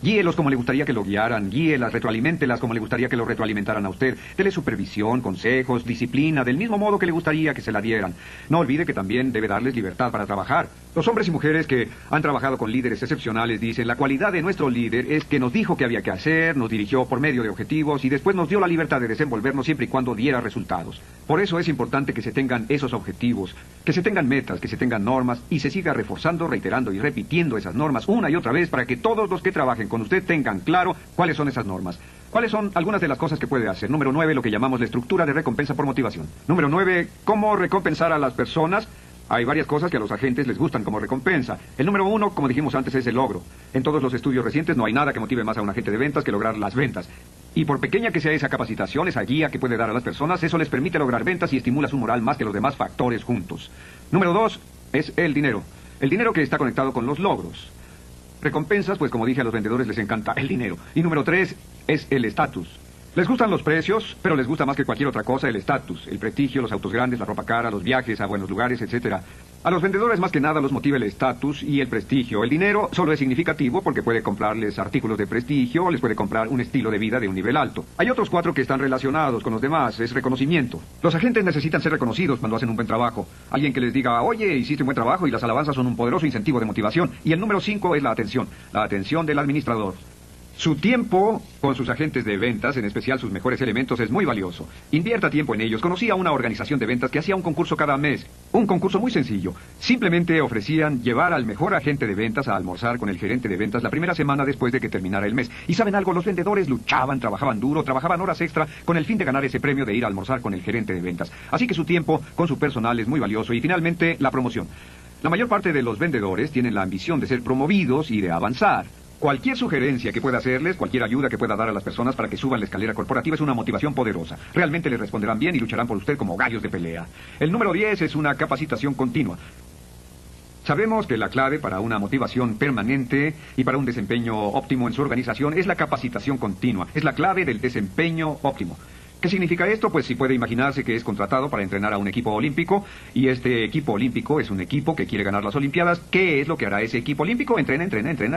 Guíelos como le gustaría que lo guiaran. Guíelas, retroaliméntelas como le gustaría que lo retroalimentaran a usted. Dele supervisión, consejos, disciplina, del mismo modo que le gustaría que se la dieran. No olvide que también debe darles libertad para trabajar. Los hombres y mujeres que han trabajado con líderes excepcionales dicen, la cualidad de nuestro líder es que nos dijo qué había que hacer, nos dirigió por medio de objetivos y después nos dio la libertad de desenvolvernos siempre y cuando diera resultados. Por eso es importante que se tengan esos objetivos, que se tengan metas, que se tengan normas y se siga reforzando, reiterando y repitiendo esas normas una y otra vez para que todos los que trabajen con usted tengan claro cuáles son esas normas. ¿Cuáles son algunas de las cosas que puede hacer? Número 9, lo que llamamos la estructura de recompensa por motivación. Número 9, ¿cómo recompensar a las personas? Hay varias cosas que a los agentes les gustan como recompensa. El número 1, como dijimos antes, es el logro. En todos los estudios recientes no hay nada que motive más a un agente de ventas que lograr las ventas. Y por pequeña que sea esa capacitación, esa guía que puede dar a las personas, eso les permite lograr ventas y estimula su moral más que los demás factores juntos. Número 2 es el dinero. El dinero que está conectado con los logros. Recompensas, pues como dije, a los vendedores les encanta el dinero. Y número 3 es el estatus. Les gustan los precios, pero les gusta más que cualquier otra cosa el estatus, el prestigio, los autos grandes, la ropa cara, los viajes a buenos lugares, etc. A los vendedores más que nada los motiva el estatus y el prestigio. El dinero solo es significativo porque puede comprarles artículos de prestigio o les puede comprar un estilo de vida de un nivel alto. Hay otros 4 que están relacionados con los demás, es reconocimiento. Los agentes necesitan ser reconocidos cuando hacen un buen trabajo. Alguien que les diga, oye, hiciste un buen trabajo, y las alabanzas son un poderoso incentivo de motivación. Y el número 5 es la atención del administrador. Su tiempo con sus agentes de ventas, en especial sus mejores elementos, es muy valioso. Invierta tiempo en ellos. Conocí a una organización de ventas que hacía un concurso cada mes. Un concurso muy sencillo. Simplemente ofrecían llevar al mejor agente de ventas a almorzar con el gerente de ventas la primera semana después de que terminara el mes. ¿Y saben algo? Los vendedores luchaban, trabajaban duro, trabajaban horas extra con el fin de ganar ese premio de ir a almorzar con el gerente de ventas. Así que su tiempo con su personal es muy valioso. Y finalmente, la promoción. La mayor parte de los vendedores tienen la ambición de ser promovidos y de avanzar. Cualquier sugerencia que pueda hacerles, cualquier ayuda que pueda dar a las personas para que suban la escalera corporativa es una motivación poderosa. Realmente les responderán bien y lucharán por usted como gallos de pelea. El número 10 es una capacitación continua. Sabemos que la clave para una motivación permanente y para un desempeño óptimo en su organización es la capacitación continua. Es la clave del desempeño óptimo. ¿Qué significa esto? Pues si puede imaginarse que es contratado para entrenar a un equipo olímpico, y este equipo olímpico es un equipo que quiere ganar las Olimpiadas. ¿Qué es lo que hará ese equipo olímpico? Entrena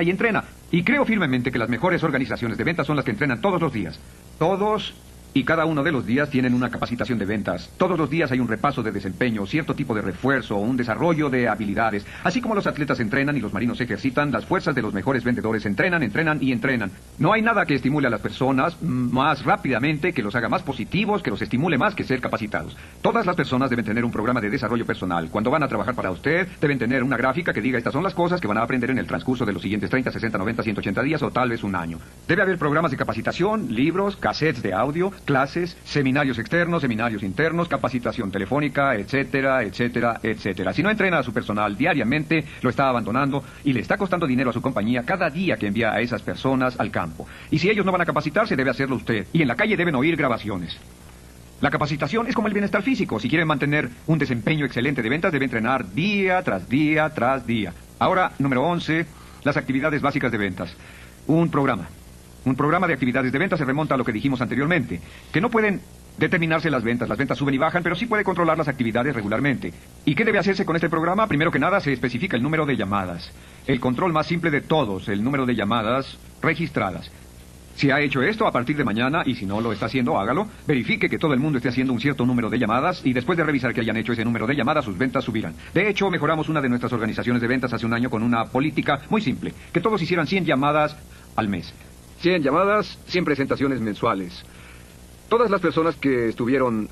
y entrena. Y creo firmemente que las mejores organizaciones de ventas son las que entrenan todos los días. Todos y cada uno de los días tienen una capacitación de ventas. Todos los días hay un repaso de desempeño, cierto tipo de refuerzo, un desarrollo de habilidades. Así como los atletas entrenan y los marinos se ejercitan, las fuerzas de los mejores vendedores entrenan y entrenan. No hay nada que estimule a las personas más rápidamente, que los haga más positivos, que los estimule más que ser capacitados. Todas las personas deben tener un programa de desarrollo personal. Cuando van a trabajar para usted, deben tener una gráfica que diga estas son las cosas que van a aprender en el transcurso de los siguientes 30, 60, 90, 180 días o tal vez un año. Debe haber programas de capacitación, libros, cassettes de audio, clases, seminarios externos, seminarios internos, capacitación telefónica, etcétera, etcétera, etcétera. Si no entrena a su personal diariamente, lo está abandonando y le está costando dinero a su compañía cada día que envía a esas personas al campo. Y si ellos no van a capacitarse, debe hacerlo usted. Y en la calle deben oír grabaciones. La capacitación es como el bienestar físico. Si quieren mantener un desempeño excelente de ventas, debe entrenar día tras día tras día. Ahora, número 11, las actividades básicas de ventas. Un programa de actividades de ventas se remonta a lo que dijimos anteriormente, que no pueden determinarse las ventas suben y bajan, pero sí puede controlar las actividades regularmente. ¿Y qué debe hacerse con este programa? Primero que nada, se especifica el número de llamadas. El control más simple de todos, el número de llamadas registradas. Si ha hecho esto, a partir de mañana, y si no lo está haciendo, hágalo, verifique que todo el mundo esté haciendo un cierto número de llamadas, y después de revisar que hayan hecho ese número de llamadas, sus ventas subirán. De hecho, mejoramos una de nuestras organizaciones de ventas hace un año con una política muy simple, que todos hicieran 100 llamadas al mes. 100 llamadas, 100 presentaciones mensuales. Todas las personas que estuvieron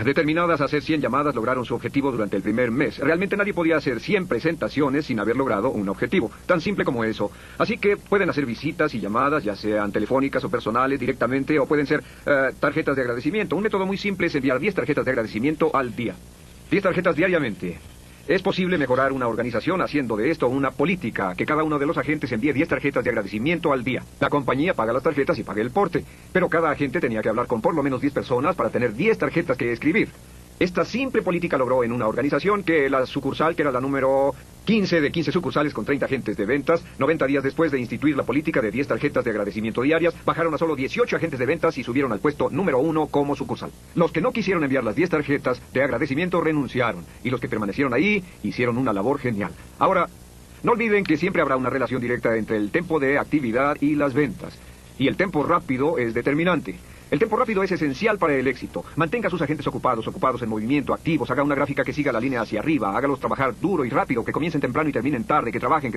determinadas a hacer 100 llamadas lograron su objetivo durante el primer mes. Realmente nadie podía hacer 100 presentaciones sin haber logrado un objetivo. Tan simple como eso. Así que pueden hacer visitas y llamadas, ya sean telefónicas o personales directamente, o pueden ser tarjetas de agradecimiento. Un método muy simple es enviar 10 tarjetas de agradecimiento al día. 10 tarjetas diariamente. Es posible mejorar una organización haciendo de esto una política, que cada uno de los agentes envíe 10 tarjetas de agradecimiento al día. La compañía paga las tarjetas y paga el porte, pero cada agente tenía que hablar con por lo menos 10 personas para tener 10 tarjetas que escribir. Esta simple política logró en una organización que la sucursal, que era la número 15 de 15 sucursales con 30 agentes de ventas, 90 días después de instituir la política de 10 tarjetas de agradecimiento diarias, bajaron a solo 18 agentes de ventas y subieron al puesto número 1 como sucursal. Los que no quisieron enviar las 10 tarjetas de agradecimiento renunciaron, y los que permanecieron ahí hicieron una labor genial. Ahora, no olviden que siempre habrá una relación directa entre el tempo de actividad y las ventas, y el tempo rápido es determinante. El tempo rápido es esencial para el éxito. Mantenga a sus agentes ocupados en movimiento, activos. Haga una gráfica que siga la línea hacia arriba. Hágalos trabajar duro y rápido, que comiencen temprano y terminen tarde, que trabajen.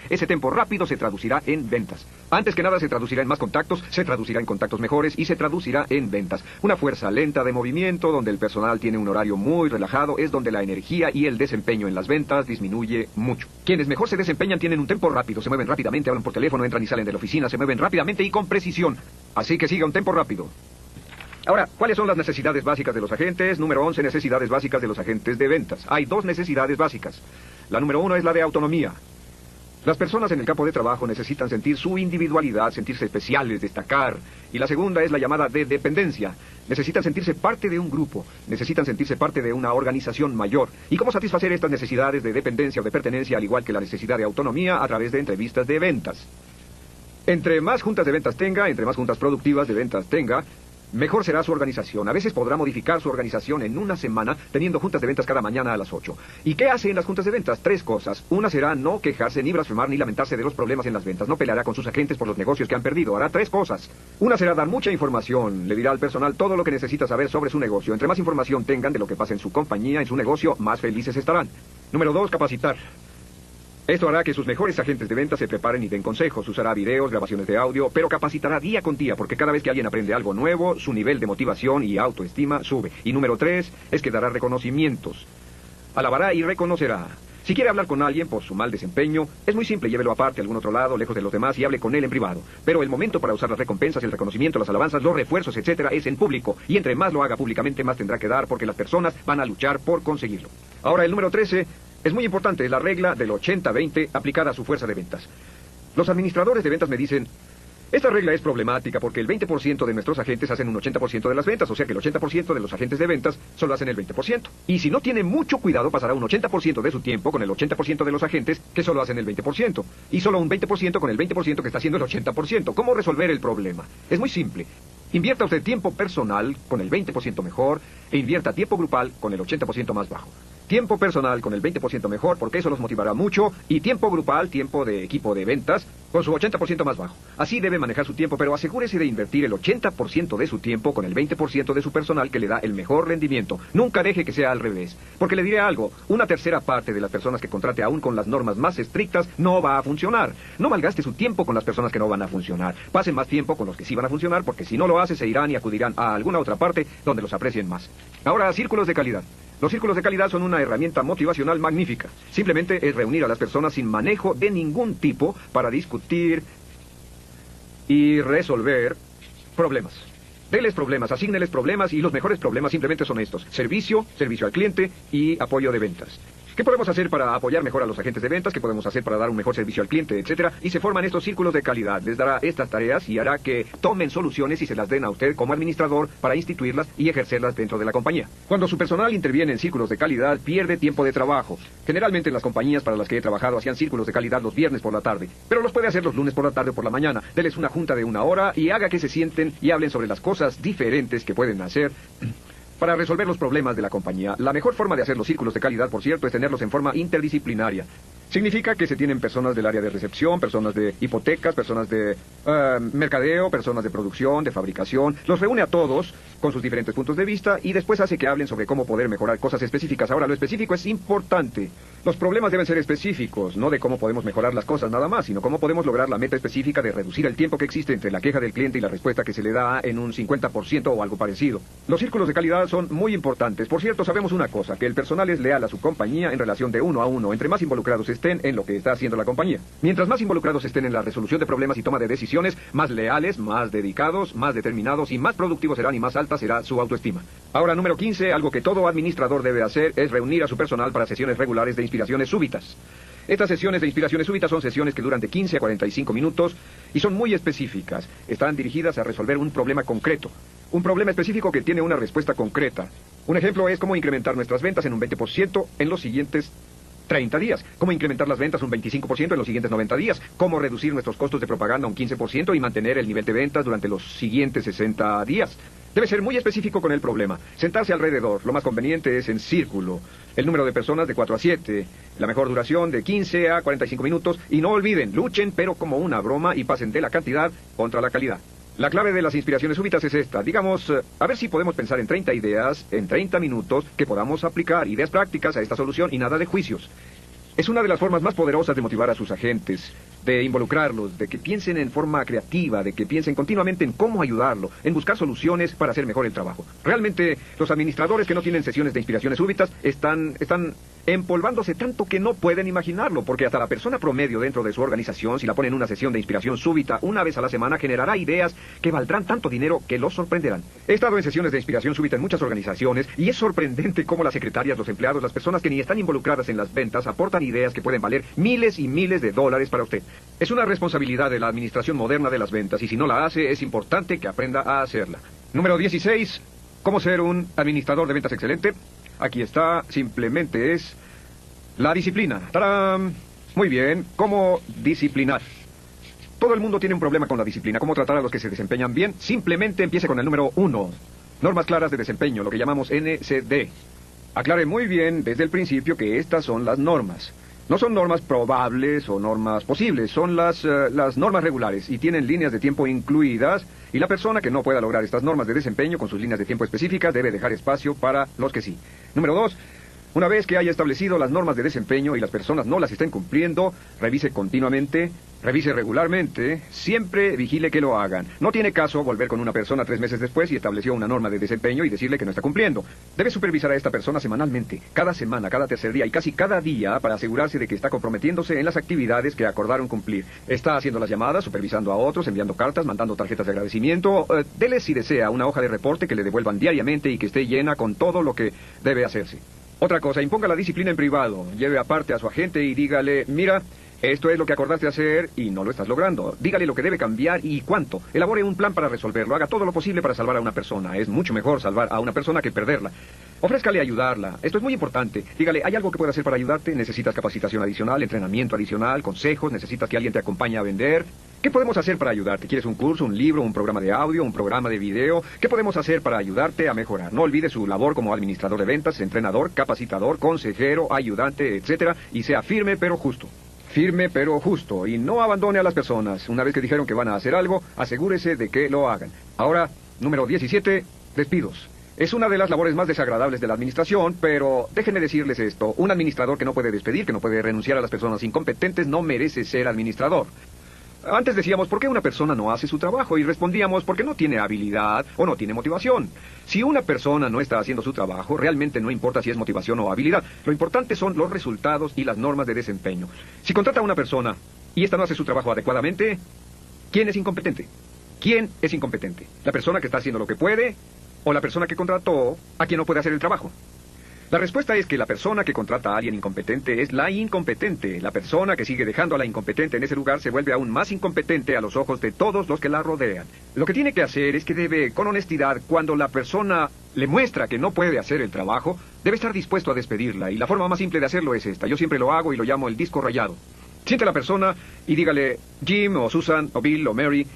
Ese tempo rápido se traducirá en ventas. Antes que nada se traducirá en más contactos, se traducirá en contactos mejores y se traducirá en ventas. Una fuerza lenta de movimiento, donde el personal tiene un horario muy relajado, es donde la energía y el desempeño en las ventas disminuye mucho. Quienes mejor se desempeñan tienen un tempo rápido, se mueven rápidamente, hablan por teléfono, entran y salen de la oficina, se mueven rápidamente y con precisión. Así que siga un tempo rápido. Ahora, ¿cuáles son las necesidades básicas de los agentes? Número 11, necesidades básicas de los agentes de ventas. Hay 2 necesidades básicas. La número 1 es la de autonomía. Las personas en el campo de trabajo necesitan sentir su individualidad, sentirse especiales, destacar. Y la segunda es la llamada de dependencia. Necesitan sentirse parte de un grupo, necesitan sentirse parte de una organización mayor. ¿Y cómo satisfacer estas necesidades de dependencia o de pertenencia, al igual que la necesidad de autonomía, a través de entrevistas de ventas? Entre más juntas de ventas tenga, entre más juntas productivas de ventas tenga, mejor será su organización. A veces podrá modificar su organización en una semana teniendo juntas de ventas cada mañana a las 8. ¿Y qué hace en las juntas de ventas? 3 cosas. Una será no quejarse, ni blasfemar, ni lamentarse de los problemas en las ventas. No peleará con sus agentes por los negocios que han perdido. Hará 3 cosas. Una será dar mucha información. Le dirá al personal todo lo que necesita saber sobre su negocio. Entre más información tengan de lo que pasa en su compañía, en su negocio, más felices estarán. Número 2, capacitar. Esto hará que sus mejores agentes de ventas se preparen y den consejos. Usará videos, grabaciones de audio, pero capacitará día con día, porque cada vez que alguien aprende algo nuevo, su nivel de motivación y autoestima sube. Y número 3 es que dará reconocimientos. Alabará y reconocerá. Si quiere hablar con alguien por su mal desempeño, es muy simple, llévelo aparte a algún otro lado, lejos de los demás, y hable con él en privado. Pero el momento para usar las recompensas, el reconocimiento, las alabanzas, los refuerzos, etcétera, es en público. Y entre más lo haga públicamente, más tendrá que dar, porque las personas van a luchar por conseguirlo. Ahora, el número 13... es muy importante, la regla del 80-20 aplicada a su fuerza de ventas. Los administradores de ventas me dicen, esta regla es problemática porque el 20% de nuestros agentes hacen un 80% de las ventas, o sea que el 80% de los agentes de ventas solo hacen el 20%. Y si no tiene mucho cuidado, pasará un 80% de su tiempo con el 80% de los agentes que solo hacen el 20%. Y solo un 20% con el 20% que está haciendo el 80%. ¿Cómo resolver el problema? Es muy simple. Invierta usted tiempo personal con el 20% mejor e invierta tiempo grupal con el 80% más bajo. Tiempo personal con el 20% mejor, porque eso los motivará mucho, y tiempo grupal, tiempo de equipo de ventas, con su 80% más bajo. Así debe manejar su tiempo, pero asegúrese de invertir el 80% de su tiempo con el 20% de su personal que le da el mejor rendimiento. Nunca deje que sea al revés. Porque le diré algo, una tercera parte de las personas que contrate aún con las normas más estrictas no va a funcionar. No malgaste su tiempo con las personas que no van a funcionar. Pasen más tiempo con los que sí van a funcionar, porque si no lo hace, se irán y acudirán a alguna otra parte donde los aprecien más. Ahora, círculos de calidad. Los círculos de calidad son una herramienta motivacional magnífica. Simplemente es reunir a las personas sin manejo de ningún tipo para discutir y resolver problemas. Deles problemas, asígneles problemas, y los mejores problemas simplemente son estos: servicio, servicio al cliente y apoyo de ventas. ¿Qué podemos hacer para apoyar mejor a los agentes de ventas? ¿Qué podemos hacer para dar un mejor servicio al cliente, etcétera? Y se forman estos círculos de calidad. Les dará estas tareas y hará que tomen soluciones y se las den a usted como administrador para instituirlas y ejercerlas dentro de la compañía. Cuando su personal interviene en círculos de calidad, pierde tiempo de trabajo. Generalmente en las compañías para las que he trabajado hacían círculos de calidad los viernes por la tarde, pero los puede hacer los lunes por la tarde o por la mañana. Deles una junta de 1 hora y haga que se sienten y hablen sobre las cosas diferentes que pueden hacer para resolver los problemas de la compañía. La mejor forma de hacer los círculos de calidad, por cierto, es tenerlos en forma interdisciplinaria. Significa que se tienen personas del área de recepción, personas de hipotecas, personas de mercadeo, personas de producción, de fabricación. Los reúne a todos con sus diferentes puntos de vista y después hace que hablen sobre cómo poder mejorar cosas específicas. Ahora, lo específico es importante. Los problemas deben ser específicos, no de cómo podemos mejorar las cosas nada más, sino cómo podemos lograr la meta específica de reducir el tiempo que existe entre la queja del cliente y la respuesta que se le da en un 50% o algo parecido. Los círculos de calidad son muy importantes. Por cierto, sabemos una cosa, que el personal es leal a su compañía en relación de 1 a 1. Entre más involucrados estén en lo que está haciendo la compañía. Mientras más involucrados estén en la resolución de problemas y toma de decisiones, más leales, más dedicados, más determinados y más productivos serán y más alta será su autoestima. Ahora, número 15, algo que todo administrador debe hacer es reunir a su personal para sesiones regulares de inspiraciones súbitas. Estas sesiones de inspiraciones súbitas son sesiones que duran de 15 a 45 minutos y son muy específicas. Están dirigidas a resolver un problema concreto. Un problema específico que tiene una respuesta concreta. Un ejemplo es cómo incrementar nuestras ventas en un 20% en los siguientes 30 días. Cómo incrementar las ventas un 25% en los siguientes 90 días. Cómo reducir nuestros costos de propaganda un 15% y mantener el nivel de ventas durante los siguientes 60 días. Debe ser muy específico con el problema. Sentarse alrededor. Lo más conveniente es en círculo. El número de personas de 4 a 7. La mejor duración de 15 a 45 minutos. Y no olviden, luchen pero como una broma y pasen de la cantidad contra la calidad. La clave de las inspiraciones súbitas es esta. Digamos, a ver si podemos pensar en 30 ideas, en 30 minutos, que podamos aplicar ideas prácticas a esta solución y nada de juicios. Es una de las formas más poderosas de motivar a sus agentes, de involucrarlos, de que piensen en forma creativa, de que piensen continuamente en cómo ayudarlo, en buscar soluciones para hacer mejor el trabajo. Realmente, los administradores que no tienen sesiones de inspiraciones súbitas están empolvándose tanto que no pueden imaginarlo, porque hasta la persona promedio dentro de su organización, si la ponen en una sesión de inspiración súbita una vez a la semana, generará ideas que valdrán tanto dinero que los sorprenderán. He estado en sesiones de inspiración súbita en muchas organizaciones y es sorprendente cómo las secretarias, los empleados, las personas que ni están involucradas en las ventas aportan ideas que pueden valer miles y miles de dólares para usted. Es una responsabilidad de la administración moderna de las ventas y si no la hace es importante que aprenda a hacerla. Número 16. ¿Cómo ser un administrador de ventas excelente? Aquí está, simplemente es la disciplina. ¡Tarán! Muy bien, ¿cómo disciplinar? Todo el mundo tiene un problema con la disciplina. ¿Cómo tratar a los que se desempeñan bien? Simplemente empiece con el número 1. Normas claras de desempeño, lo que llamamos NCD. Aclare muy bien desde el principio que estas son las normas. No son normas probables o normas posibles, son las normas regulares y tienen líneas de tiempo incluidas y la persona que no pueda lograr estas normas de desempeño con sus líneas de tiempo específicas debe dejar espacio para los que sí. Número 2. Una vez que haya establecido las normas de desempeño y las personas no las estén cumpliendo, revise continuamente, revise regularmente, siempre vigile que lo hagan. No tiene caso volver con una persona 3 meses después y estableció una norma de desempeño y decirle que no está cumpliendo. Debe supervisar a esta persona semanalmente, cada semana, cada tercer día y casi cada día para asegurarse de que está comprometiéndose en las actividades que acordaron cumplir. Está haciendo las llamadas, supervisando a otros, enviando cartas, mandando tarjetas de agradecimiento. Dele, si desea, una hoja de reporte que le devuelvan diariamente y que esté llena con todo lo que debe hacerse. Otra cosa, imponga la disciplina en privado. Lleve aparte a su agente y dígale, mira, esto es lo que acordaste hacer y no lo estás logrando. Dígale lo que debe cambiar y cuánto. Elabore un plan para resolverlo. Haga todo lo posible para salvar a una persona. Es mucho mejor salvar a una persona que perderla. Ofrézcale ayudarla. Esto es muy importante. Dígale, ¿hay algo que pueda hacer para ayudarte? ¿Necesitas capacitación adicional, entrenamiento adicional, consejos? ¿Necesitas que alguien te acompañe a vender? ¿Qué podemos hacer para ayudarte? ¿Quieres un curso, un libro, un programa de audio, un programa de video? ¿Qué podemos hacer para ayudarte a mejorar? No olvide su labor como administrador de ventas, entrenador, capacitador, consejero, ayudante, etcétera, y sea firme pero justo. Firme pero justo, y no abandone a las personas. Una vez que dijeron que van a hacer algo, asegúrese de que lo hagan. Ahora, número 17, despidos. Es una de las labores más desagradables de la administración, pero déjenme decirles esto. Un administrador que no puede despedir, que no puede renunciar a las personas incompetentes, no merece ser administrador. Antes decíamos, ¿por qué una persona no hace su trabajo? Y respondíamos, porque no tiene habilidad o no tiene motivación. Si una persona no está haciendo su trabajo, realmente no importa si es motivación o habilidad. Lo importante son los resultados y las normas de desempeño. Si contrata a una persona y esta no hace su trabajo adecuadamente, ¿quién es incompetente? ¿Quién es incompetente? ¿La persona que está haciendo lo que puede o la persona que contrató a quien no puede hacer el trabajo? La respuesta es que la persona que contrata a alguien incompetente es la incompetente. La persona que sigue dejando a la incompetente en ese lugar se vuelve aún más incompetente a los ojos de todos los que la rodean. Lo que tiene que hacer es que debe, con honestidad, cuando la persona le muestra que no puede hacer el trabajo, debe estar dispuesto a despedirla. Y la forma más simple de hacerlo es esta. Yo siempre lo hago y lo llamo el disco rayado. Siente a la persona y dígale, Jim o Susan o Bill o Mary,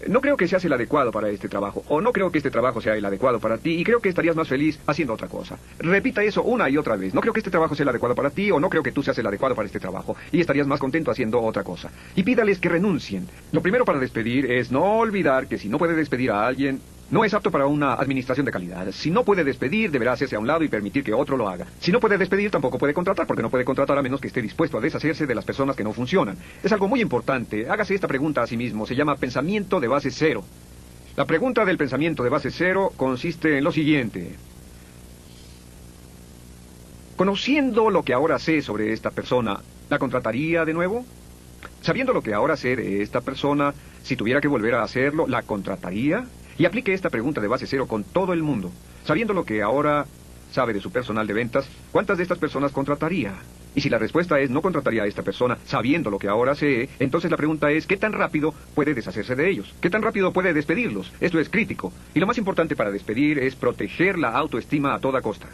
no creo que seas el adecuado para este trabajo, o no creo que este trabajo sea el adecuado para ti, y creo que estarías más feliz haciendo otra cosa. Repita eso una y otra vez. No creo que este trabajo sea el adecuado para ti, o no creo que tú seas el adecuado para este trabajo, y estarías más contento haciendo otra cosa. Y pídales que renuncien. Lo primero para despedir es no olvidar que si no puede despedir a alguien, no es apto para una administración de calidad. Si no puede despedir, deberá hacerse a un lado y permitir que otro lo haga. Si no puede despedir, tampoco puede contratar, porque no puede contratar a menos que esté dispuesto a deshacerse de las personas que no funcionan. Es algo muy importante. Hágase esta pregunta a sí mismo. Se llama pensamiento de base cero. La pregunta del pensamiento de base cero consiste en lo siguiente. Conociendo lo que ahora sé sobre esta persona, ¿la contrataría de nuevo? Sabiendo lo que ahora sé de esta persona, si tuviera que volver a hacerlo, ¿la contrataría? Y aplique esta pregunta de base cero con todo el mundo. Sabiendo lo que ahora sabe de su personal de ventas, ¿cuántas de estas personas contrataría? Y si la respuesta es no contrataría a esta persona sabiendo lo que ahora sé, entonces la pregunta es ¿qué tan rápido puede deshacerse de ellos? ¿Qué tan rápido puede despedirlos? Esto es crítico. Y lo más importante para despedir es proteger la autoestima a toda costa.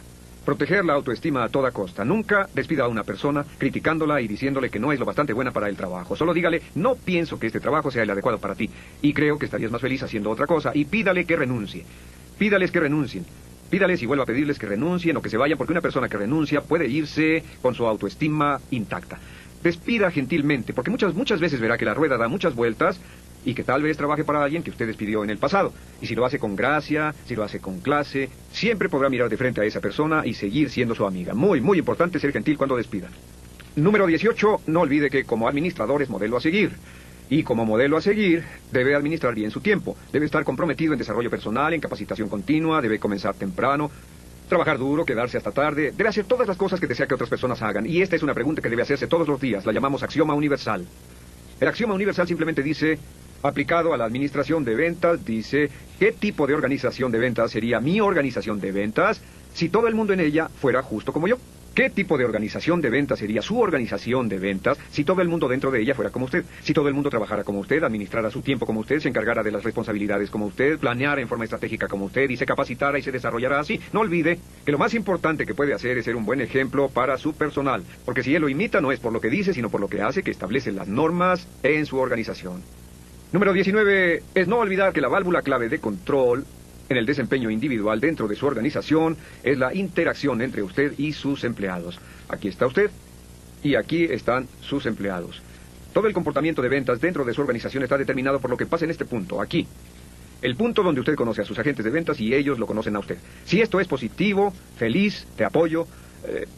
Proteger la autoestima a toda costa. Nunca despida a una persona criticándola y diciéndole que no es lo bastante buena para el trabajo. Solo dígale, no pienso que este trabajo sea el adecuado para ti. Y creo que estarías más feliz haciendo otra cosa. Y pídale que renuncie. Pídales que renuncien. Pídales y vuelva a pedirles que renuncien o que se vayan, porque una persona que renuncia puede irse con su autoestima intacta. Despida gentilmente, porque muchas veces verá que la rueda da muchas vueltas y que tal vez trabaje para alguien que usted despidió en el pasado. Y si lo hace con gracia, si lo hace con clase, siempre podrá mirar de frente a esa persona y seguir siendo su amiga. Muy, muy importante ser gentil cuando despida. Número 18, no olvide que como administrador es modelo a seguir. Y como modelo a seguir, debe administrar bien su tiempo. Debe estar comprometido en desarrollo personal, en capacitación continua, debe comenzar temprano, trabajar duro, quedarse hasta tarde. Debe hacer todas las cosas que desea que otras personas hagan. Y esta es una pregunta que debe hacerse todos los días. La llamamos axioma universal. El axioma universal simplemente dice, aplicado a la administración de ventas, dice, ¿qué tipo de organización de ventas sería mi organización de ventas si todo el mundo en ella fuera justo como yo? ¿Qué tipo de organización de ventas sería su organización de ventas si todo el mundo dentro de ella fuera como usted? Si todo el mundo trabajara como usted, administrara su tiempo como usted, se encargara de las responsabilidades como usted, planeara en forma estratégica como usted y se capacitara y se desarrollara así. No olvide que lo más importante que puede hacer es ser un buen ejemplo para su personal, porque si él lo imita no es por lo que dice, sino por lo que hace, que establece las normas en su organización. Número 19 es no olvidar que la válvula clave de control en el desempeño individual dentro de su organización es la interacción entre usted y sus empleados. Aquí está usted y aquí están sus empleados. Todo el comportamiento de ventas dentro de su organización está determinado por lo que pasa en este punto, aquí. El punto donde usted conoce a sus agentes de ventas y ellos lo conocen a usted. Si esto es positivo, feliz, de apoyo,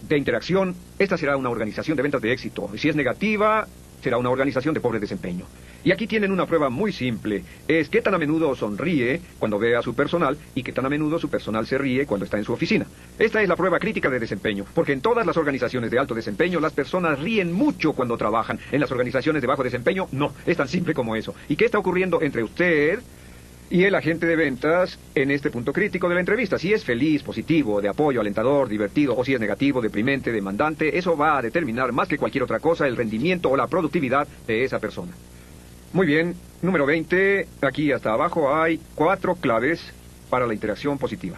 de interacción, esta será una organización de ventas de éxito. Y si es negativa, será una organización de pobre desempeño. Y aquí tienen una prueba muy simple. Es qué tan a menudo sonríe cuando ve a su personal y qué tan a menudo su personal se ríe cuando está en su oficina. Esta es la prueba crítica de desempeño, porque en todas las organizaciones de alto desempeño las personas ríen mucho cuando trabajan. En las organizaciones de bajo desempeño, no. Es tan simple como eso. ¿Y qué está ocurriendo entre usted y el agente de ventas en este punto crítico de la entrevista? Si es feliz, positivo, de apoyo, alentador, divertido, o si es negativo, deprimente, demandante, eso va a determinar más que cualquier otra cosa el rendimiento o la productividad de esa persona. Muy bien, número 20, aquí hasta abajo hay 4 claves para la interacción positiva.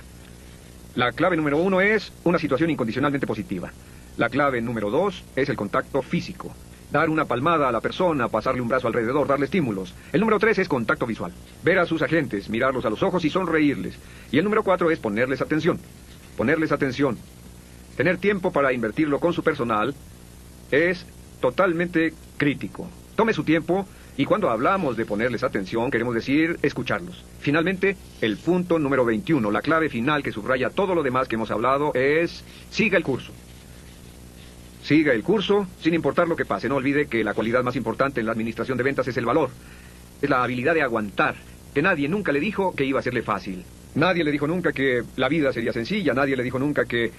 La clave número 1 es una situación incondicionalmente positiva. La clave número 2 es el contacto físico. Dar una palmada a la persona, pasarle un brazo alrededor, darle estímulos. El número 3 es contacto visual. Ver a sus agentes, mirarlos a los ojos y sonreírles. Y el número 4 es ponerles atención. Ponerles atención. Tener tiempo para invertirlo con su personal es totalmente crítico. Tome su tiempo y cuando hablamos de ponerles atención queremos decir escucharlos. Finalmente, el punto número 21, la clave final que subraya todo lo demás que hemos hablado es siga el curso. Siga el curso, sin importar lo que pase. No olvide que la cualidad más importante en la administración de ventas es el valor. Es la habilidad de aguantar. Que nadie nunca le dijo que iba a serle fácil. Nadie le dijo nunca que la vida sería sencilla. Nadie le dijo nunca que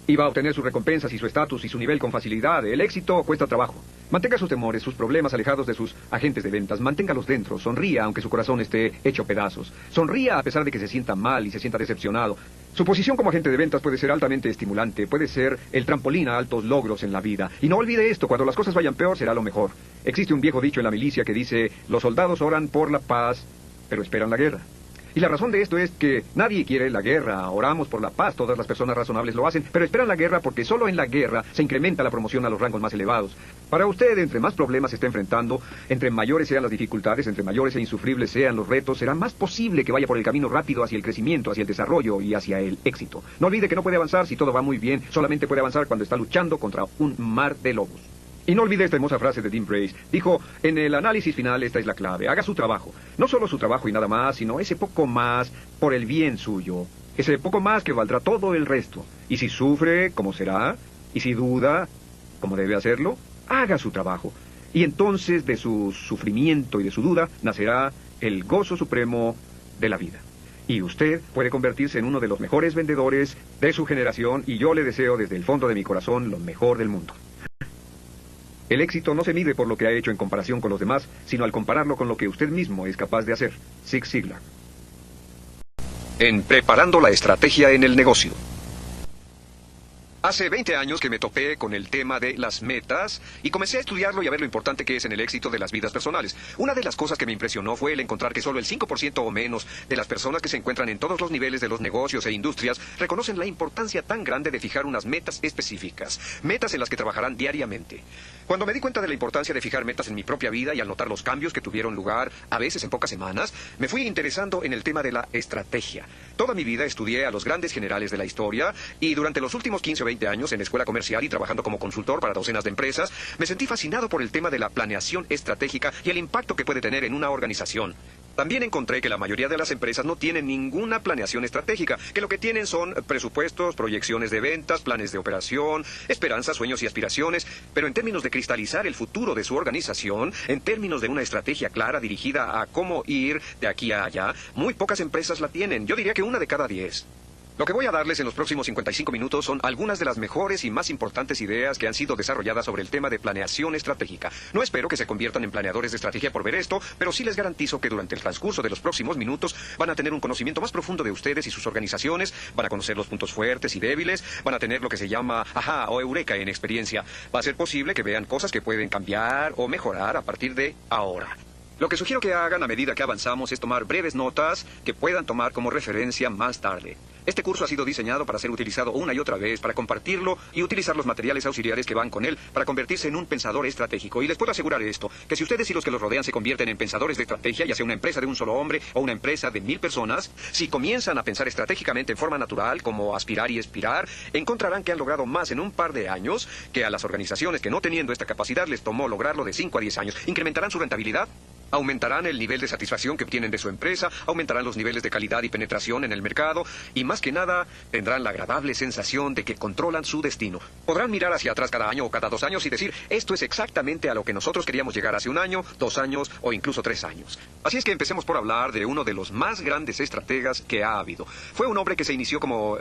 iba a obtener sus recompensas y su estatus y su nivel con facilidad. El éxito cuesta trabajo. Mantenga sus temores, sus problemas alejados de sus agentes de ventas. Manténgalos dentro. Sonría aunque su corazón esté hecho pedazos. Sonría a pesar de que se sienta mal y se sienta decepcionado. Su posición como agente de ventas puede ser altamente estimulante, puede ser el trampolín a altos logros en la vida. Y no olvide esto, cuando las cosas vayan peor será lo mejor. Existe un viejo dicho en la milicia que dice, los soldados oran por la paz, pero esperan la guerra. Y la razón de esto es que nadie quiere la guerra. Oramos por la paz, todas las personas razonables lo hacen, pero esperan la guerra porque solo en la guerra se incrementa la promoción a los rangos más elevados. Para usted, entre más problemas se esté enfrentando, entre mayores sean las dificultades, entre mayores e insufribles sean los retos, será más posible que vaya por el camino rápido hacia el crecimiento, hacia el desarrollo y hacia el éxito. No olvide que no puede avanzar si todo va muy bien, solamente puede avanzar cuando está luchando contra un mar de lobos. Y no olvide esta hermosa frase de Dean Brace. Dijo, en el análisis final esta es la clave. Haga su trabajo. No solo su trabajo y nada más, sino ese poco más por el bien suyo. Ese poco más que valdrá todo el resto. Y si sufre, ¿cómo será? Y si duda, ¿cómo debe hacerlo? Haga su trabajo. Y entonces de su sufrimiento y de su duda nacerá el gozo supremo de la vida. Y usted puede convertirse en uno de los mejores vendedores de su generación y yo le deseo desde el fondo de mi corazón lo mejor del mundo. El éxito no se mide por lo que ha hecho en comparación con los demás, sino al compararlo con lo que usted mismo es capaz de hacer. Zig Ziglar. En Preparando la estrategia en el negocio. Hace 20 años que me topé con el tema de las metas y comencé a estudiarlo y a ver lo importante que es en el éxito de las vidas personales. Una de las cosas que me impresionó fue el encontrar que solo el 5% o menos de las personas que se encuentran en todos los niveles de los negocios e industrias reconocen la importancia tan grande de fijar unas metas específicas, metas en las que trabajarán diariamente. Cuando me di cuenta de la importancia de fijar metas en mi propia vida y al notar los cambios que tuvieron lugar, a veces en pocas semanas, me fui interesando en el tema de la estrategia. Toda mi vida estudié a los grandes generales de la historia y durante los últimos 15 o 20 años en la escuela comercial y trabajando como consultor para docenas de empresas, me sentí fascinado por el tema de la planeación estratégica y el impacto que puede tener en una organización. También encontré que la mayoría de las empresas no tienen ninguna planeación estratégica, que lo que tienen son presupuestos, proyecciones de ventas, planes de operación, esperanzas, sueños y aspiraciones, pero en términos de cristalizar el futuro de su organización, en términos de una estrategia clara dirigida a cómo ir de aquí a allá, muy pocas empresas la tienen. Yo diría que 1 de cada 10. Lo que voy a darles en los próximos 55 minutos son algunas de las mejores y más importantes ideas que han sido desarrolladas sobre el tema de planeación estratégica. No espero que se conviertan en planeadores de estrategia por ver esto, pero sí les garantizo que durante el transcurso de los próximos minutos van a tener un conocimiento más profundo de ustedes y sus organizaciones, van a conocer los puntos fuertes y débiles, van a tener lo que se llama ajá o eureka en experiencia. Va a ser posible que vean cosas que pueden cambiar o mejorar a partir de ahora. Lo que sugiero que hagan a medida que avanzamos es tomar breves notas que puedan tomar como referencia más tarde. Este curso ha sido diseñado para ser utilizado una y otra vez, para compartirlo y utilizar los materiales auxiliares que van con él para convertirse en un pensador estratégico. Y les puedo asegurar esto, que si ustedes y los que los rodean se convierten en pensadores de estrategia, ya sea una empresa de un solo hombre o una empresa de 1000 personas, si comienzan a pensar estratégicamente en forma natural, como aspirar y expirar, encontrarán que han logrado más en un par de años que a las organizaciones que no teniendo esta capacidad les tomó lograrlo de 5 a 10 años. Incrementarán su rentabilidad, aumentarán el nivel de satisfacción que obtienen de su empresa, aumentarán los niveles de calidad y penetración en el mercado y, más que nada, tendrán la agradable sensación de que controlan su destino. Podrán mirar hacia atrás cada año o cada 2 años y decir, esto es exactamente a lo que nosotros queríamos llegar hace 1 año, 2 años o incluso 3 años. Así es que empecemos por hablar de uno de los más grandes estrategas que ha habido. Fue un hombre que se inició como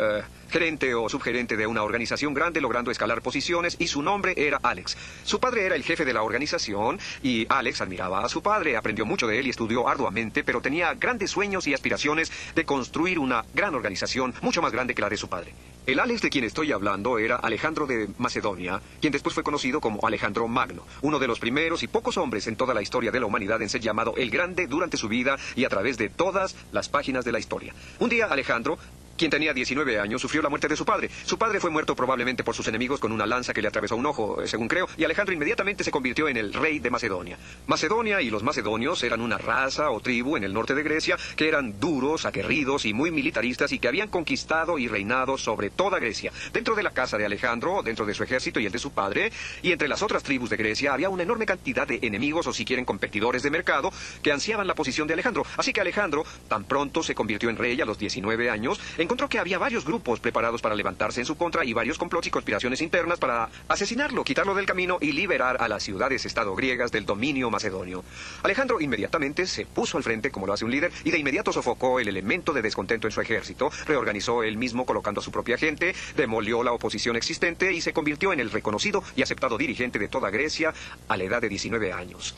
gerente o subgerente de una organización grande, logrando escalar posiciones, y su nombre era Alex. Su padre era el jefe de la organización y Alex admiraba a su padre. Aprendió mucho de él y estudió arduamente, pero tenía grandes sueños y aspiraciones de construir una gran organización, mucho más grande que la de su padre. El Alex de quien estoy hablando era Alejandro de Macedonia, quien después fue conocido como Alejandro Magno, uno de los primeros y pocos hombres en toda la historia de la humanidad en ser llamado el Grande durante su vida y a través de todas las páginas de la historia. Un día Alejandro, quien tenía 19 años, sufrió la muerte de su padre. Su padre fue muerto probablemente por sus enemigos con una lanza que le atravesó un ojo, según creo, y Alejandro inmediatamente se convirtió en el rey de Macedonia. Macedonia y los macedonios eran una raza o tribu en el norte de Grecia que eran duros, aguerridos y muy militaristas y que habían conquistado y reinado sobre toda Grecia. Dentro de la casa de Alejandro, dentro de su ejército y el de su padre, y entre las otras tribus de Grecia, había una enorme cantidad de enemigos o si quieren competidores de mercado que ansiaban la posición de Alejandro. Así que Alejandro, tan pronto se convirtió en rey a los 19 años, encontró que había varios grupos preparados para levantarse en su contra y varios complots y conspiraciones internas para asesinarlo, quitarlo del camino y liberar a las ciudades-estado griegas del dominio macedonio. Alejandro inmediatamente se puso al frente como lo hace un líder y de inmediato sofocó el elemento de descontento en su ejército, reorganizó él mismo colocando a su propia gente, demolió la oposición existente y se convirtió en el reconocido y aceptado dirigente de toda Grecia a la edad de 19 años.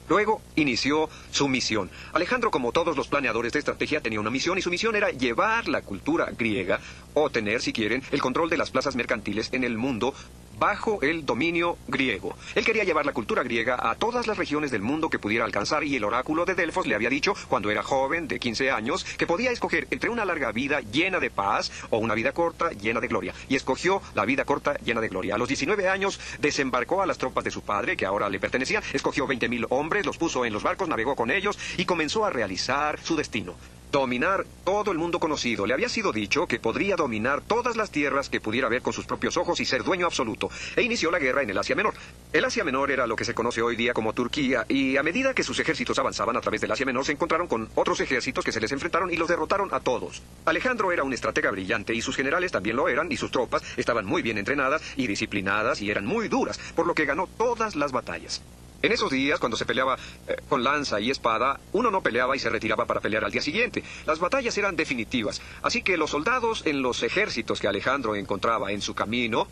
Luego inició su misión. Alejandro, como todos los planeadores de estrategia, tenía una misión y su misión era llevar la cultura griega o tener, si quieren, el control de las plazas mercantiles en el mundo bajo el dominio griego. Él quería llevar la cultura griega a todas las regiones del mundo que pudiera alcanzar, y el oráculo de Delfos le había dicho, cuando era joven, de 15 años, que podía escoger entre una larga vida llena de paz o una vida corta llena de gloria. Y escogió la vida corta llena de gloria. A los 19 años desembarcó a las tropas de su padre, que ahora le pertenecían, escogió 20.000 hombres, los puso en los barcos, navegó con ellos y comenzó a realizar su destino. Dominar todo el mundo conocido. Le había sido dicho que podría dominar todas las tierras que pudiera ver con sus propios ojos y ser dueño absoluto. E inició la guerra en el Asia Menor. El Asia Menor era lo que se conoce hoy día como Turquía, y a medida que sus ejércitos avanzaban a través del Asia Menor, se encontraron con otros ejércitos que se les enfrentaron y los derrotaron a todos. Alejandro era un estratega brillante, y sus generales también lo eran, y sus tropas estaban muy bien entrenadas y disciplinadas y eran muy duras, por lo que ganó todas las batallas. En esos días, cuando se peleaba con lanza y espada, uno no peleaba y se retiraba para pelear al día siguiente. Las batallas eran definitivas, así que los soldados en los ejércitos que Alejandro encontraba en su camino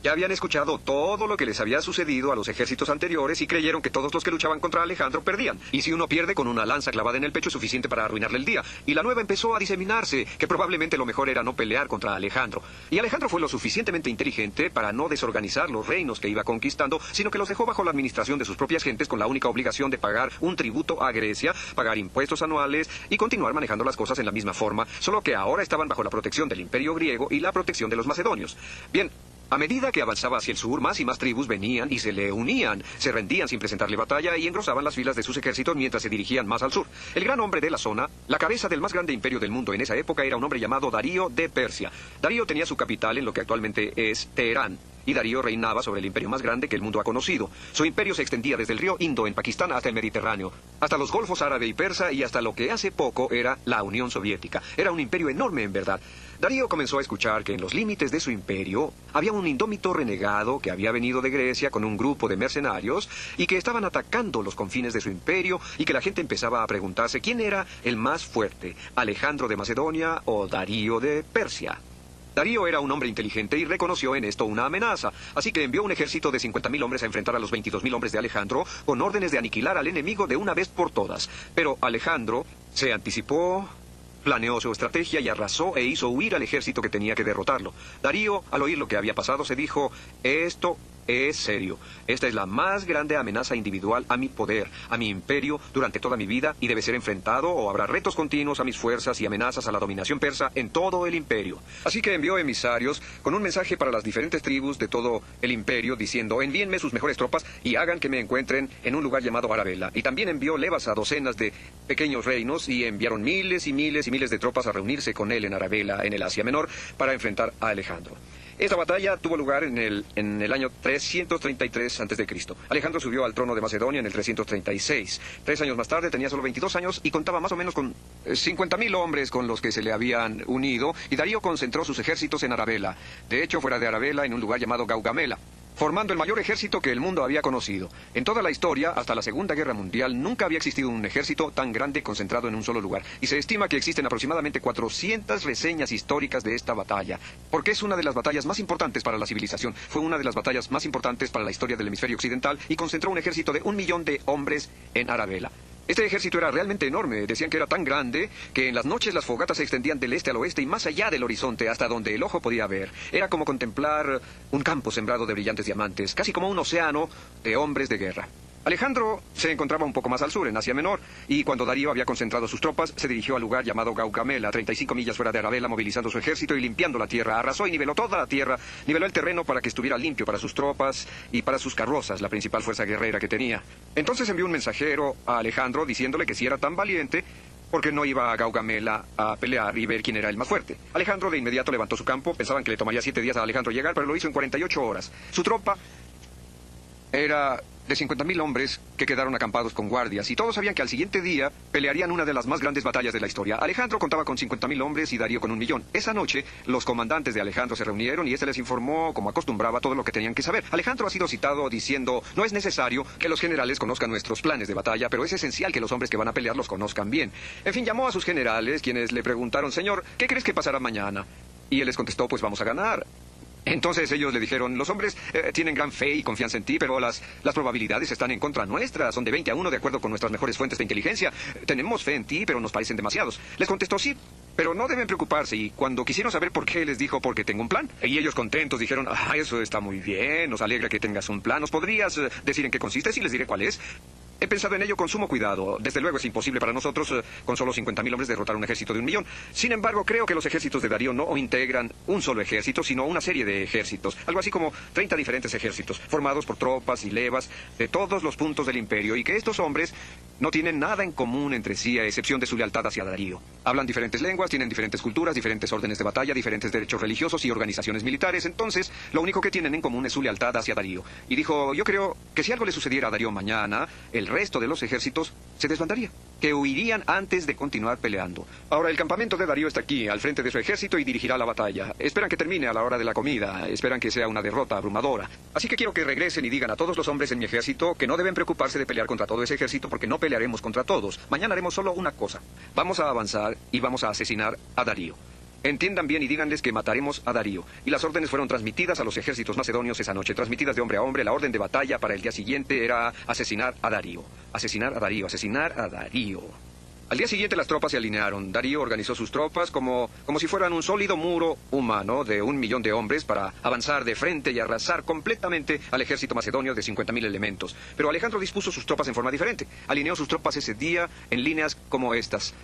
ya habían escuchado todo lo que les había sucedido a los ejércitos anteriores y creyeron que todos los que luchaban contra Alejandro perdían. Y si uno pierde con una lanza clavada en el pecho es suficiente para arruinarle el día. Y la nueva empezó a diseminarse, que probablemente lo mejor era no pelear contra Alejandro. Y Alejandro fue lo suficientemente inteligente para no desorganizar los reinos que iba conquistando, sino que los dejó bajo la administración de sus propias gentes, con la única obligación de pagar un tributo a Grecia, pagar impuestos anuales y continuar manejando las cosas en la misma forma, solo que ahora estaban bajo la protección del Imperio griego y la protección de los macedonios. Bien, a medida que avanzaba hacia el sur, más y más tribus venían y se le unían, se rendían sin presentarle batalla y engrosaban las filas de sus ejércitos mientras se dirigían más al sur. El gran hombre de la zona, la cabeza del más grande imperio del mundo en esa época, era un hombre llamado Darío de Persia. Darío tenía su capital en lo que actualmente es Teherán, y Darío reinaba sobre el imperio más grande que el mundo ha conocido. Su imperio se extendía desde el río Indo en Pakistán hasta el Mediterráneo, hasta los golfos árabe y persa y hasta lo que hace poco era la Unión Soviética. Era un imperio enorme en verdad. Darío comenzó a escuchar que en los límites de su imperio había un indómito renegado que había venido de Grecia con un grupo de mercenarios y que estaban atacando los confines de su imperio, y que la gente empezaba a preguntarse quién era el más fuerte, Alejandro de Macedonia o Darío de Persia. Darío era un hombre inteligente y reconoció en esto una amenaza, así que envió un ejército de 50.000 hombres a enfrentar a los 22.000 hombres de Alejandro, con órdenes de aniquilar al enemigo de una vez por todas. Pero Alejandro se anticipó, planeó su estrategia y arrasó e hizo huir al ejército que tenía que derrotarlo. Darío, al oír lo que había pasado, se dijo: esto es serio. Esta es la más grande amenaza individual a mi poder, a mi imperio, durante toda mi vida, y debe ser enfrentado o habrá retos continuos a mis fuerzas y amenazas a la dominación persa en todo el imperio. Así que envió emisarios con un mensaje para las diferentes tribus de todo el imperio, diciendo: envíenme sus mejores tropas y hagan que me encuentren en un lugar llamado Arabella. Y también envió levas a docenas de pequeños reinos, y enviaron miles y miles y miles de tropas a reunirse con él en Arabella, en el Asia Menor, para enfrentar a Alejandro. Esta batalla tuvo lugar en el año 333 a.C. Alejandro subió al trono de Macedonia en el 336. 3 años más tarde tenía solo 22 años y contaba más o menos con 50.000 hombres con los que se le habían unido, y Darío concentró sus ejércitos en Arabella. De hecho, fuera de Arabella, en un lugar llamado Gaugamela, formando el mayor ejército que el mundo había conocido. En toda la historia, hasta la Segunda Guerra Mundial, nunca había existido un ejército tan grande concentrado en un solo lugar. Y se estima que existen aproximadamente 400 reseñas históricas de esta batalla, porque es una de las batallas más importantes para la civilización. Fue una de las batallas más importantes para la historia del hemisferio occidental y concentró un ejército de 1 millón de hombres en Arabella. Este ejército era realmente enorme. Decían que era tan grande que en las noches las fogatas se extendían del este al oeste y más allá del horizonte, hasta donde el ojo podía ver. Era como contemplar un campo sembrado de brillantes diamantes, casi como un océano de hombres de guerra. Alejandro se encontraba un poco más al sur, en Asia Menor, y cuando Darío había concentrado sus tropas, se dirigió al lugar llamado Gaugamela, 35 millas fuera de Arabella, movilizando su ejército y limpiando la tierra. Arrasó y niveló toda la tierra, niveló el terreno para que estuviera limpio para sus tropas y para sus carrozas, la principal fuerza guerrera que tenía. Entonces envió un mensajero a Alejandro diciéndole que si era tan valiente, porque no iba a Gaugamela a pelear y ver quién era el más fuerte. Alejandro de inmediato levantó su campo. Pensaban que le tomaría 7 días a Alejandro llegar, pero lo hizo en 48 horas. Su tropa era de 50.000 hombres que quedaron acampados con guardias, y todos sabían que al siguiente día pelearían una de las más grandes batallas de la historia. Alejandro contaba con 50.000 hombres y Darío con 1 millón. Esa noche, los comandantes de Alejandro se reunieron y este les informó, como acostumbraba, todo lo que tenían que saber. Alejandro ha sido citado diciendo: no es necesario que los generales conozcan nuestros planes de batalla, pero es esencial que los hombres que van a pelear los conozcan bien. En fin, llamó a sus generales, quienes le preguntaron: Señor, ¿qué crees que pasará mañana? Y él les contestó: pues vamos a ganar. Entonces ellos le dijeron: los hombres tienen gran fe y confianza en ti, pero las probabilidades están en contra nuestra. Son de 20 a 1 de acuerdo con nuestras mejores fuentes de inteligencia. Tenemos fe en ti, pero nos parecen demasiados. Les contestó: sí, Pero no deben preocuparse, y cuando quisieron saber por qué, les dijo, porque tengo un plan. Y ellos contentos dijeron, eso está muy bien, nos alegra que tengas un plan. ¿Nos podrías decir en qué consiste? Sí, les diré cuál es. He pensado en ello con sumo cuidado. Desde luego es imposible para nosotros, con solo 50.000 hombres, derrotar un ejército de 1.000.000. Sin embargo, creo que los ejércitos de Darío no integran un solo ejército, sino una serie de ejércitos. Algo así como 30 diferentes ejércitos, formados por tropas y levas de todos los puntos del imperio, y que estos hombres no tienen nada en común entre sí, a excepción de su lealtad hacia Darío. Hablan diferentes lenguas, tienen diferentes culturas, diferentes órdenes de batalla, diferentes derechos religiosos y organizaciones militares. Entonces, lo único que tienen en común es su lealtad hacia Darío. Y dijo, yo creo que si algo le sucediera a Darío mañana, el resto de los ejércitos se desbandaría, que huirían antes de continuar peleando. Ahora, el campamento de Darío está aquí, al frente de su ejército, y dirigirá la batalla. Esperan que termine a la hora de la comida, esperan que sea una derrota abrumadora. Así que quiero que regresen y digan a todos los hombres en mi ejército que no deben preocuparse de pelear contra todo ese ejército, porque no pelearemos contra todos. Mañana haremos solo una cosa. Vamos a avanzar y vamos a asesinar a Darío. Entiendan bien y díganles que mataremos a Darío. Y las órdenes fueron transmitidas a los ejércitos macedonios esa noche, transmitidas de hombre a hombre. La orden de batalla para el día siguiente era asesinar a Darío. Asesinar a Darío, asesinar a Darío. Al día siguiente las tropas se alinearon. Darío organizó sus tropas como si fueran un sólido muro humano de 1.000.000 de hombres para avanzar de frente y arrasar completamente al ejército macedonio de 50.000 elementos. Pero Alejandro dispuso sus tropas en forma diferente. Alineó sus tropas ese día en líneas como estas.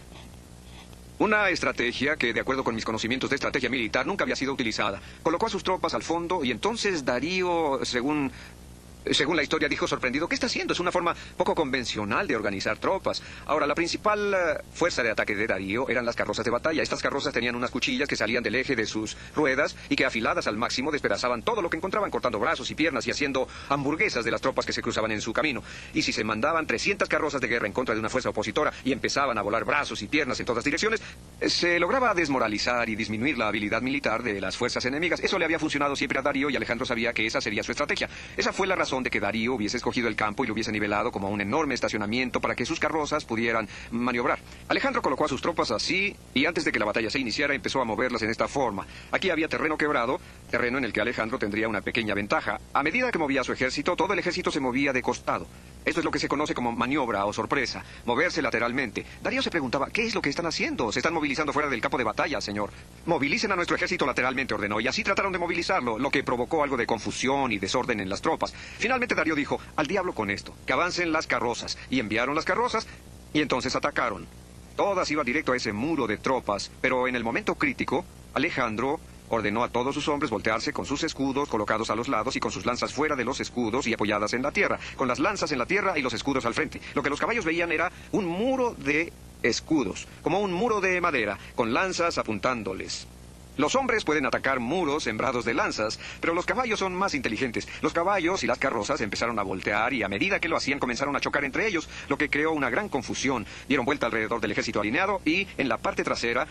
Una estrategia que, de acuerdo con mis conocimientos de estrategia militar, nunca había sido utilizada. Colocó a sus tropas al fondo y entonces Darío, según la historia, dijo sorprendido, ¿qué está haciendo? Es una forma poco convencional de organizar tropas. Ahora, la principal fuerza de ataque de Darío eran las carrozas de batalla. Estas carrozas tenían unas cuchillas que salían del eje de sus ruedas y que, afiladas al máximo, despedazaban todo lo que encontraban, cortando brazos y piernas y haciendo hamburguesas de las tropas que se cruzaban en su camino. Y si se mandaban 300 carrozas de guerra en contra de una fuerza opositora y empezaban a volar brazos y piernas en todas direcciones, se lograba desmoralizar y disminuir la habilidad militar de las fuerzas enemigas. Eso le había funcionado siempre a Darío, y Alejandro sabía que esa sería su estrategia. Esa fue la razón de que Darío hubiese escogido el campo y lo hubiese nivelado como un enorme estacionamiento para que sus carrozas pudieran maniobrar. Alejandro colocó a sus tropas así, y antes de que la batalla se iniciara empezó a moverlas en esta forma. Aquí había terreno quebrado, terreno en el que Alejandro tendría una pequeña ventaja. A medida que movía su ejército, todo el ejército se movía de costado. Esto es lo que se conoce como maniobra o sorpresa, moverse lateralmente. Darío se preguntaba, ¿qué es lo que están haciendo? Se están movilizando fuera del campo de batalla, señor. Movilicen a nuestro ejército lateralmente, ordenó, y así trataron de movilizarlo, lo que provocó algo de confusión y desorden en las tropas. Finalmente Darío dijo, al diablo con esto, que avancen las carrozas, y enviaron las carrozas, y entonces atacaron. Todas iban directo a ese muro de tropas, pero en el momento crítico, Alejandro ordenó a todos sus hombres voltearse con sus escudos colocados a los lados y con sus lanzas fuera de los escudos y apoyadas en la tierra, con las lanzas en la tierra y los escudos al frente. Lo que los caballos veían era un muro de escudos, como un muro de madera, con lanzas apuntándoles. Los hombres pueden atacar muros sembrados de lanzas, pero los caballos son más inteligentes. Los caballos y las carrozas empezaron a voltear y a medida que lo hacían comenzaron a chocar entre ellos, lo que creó una gran confusión. Dieron vuelta alrededor del ejército alineado y en la parte trasera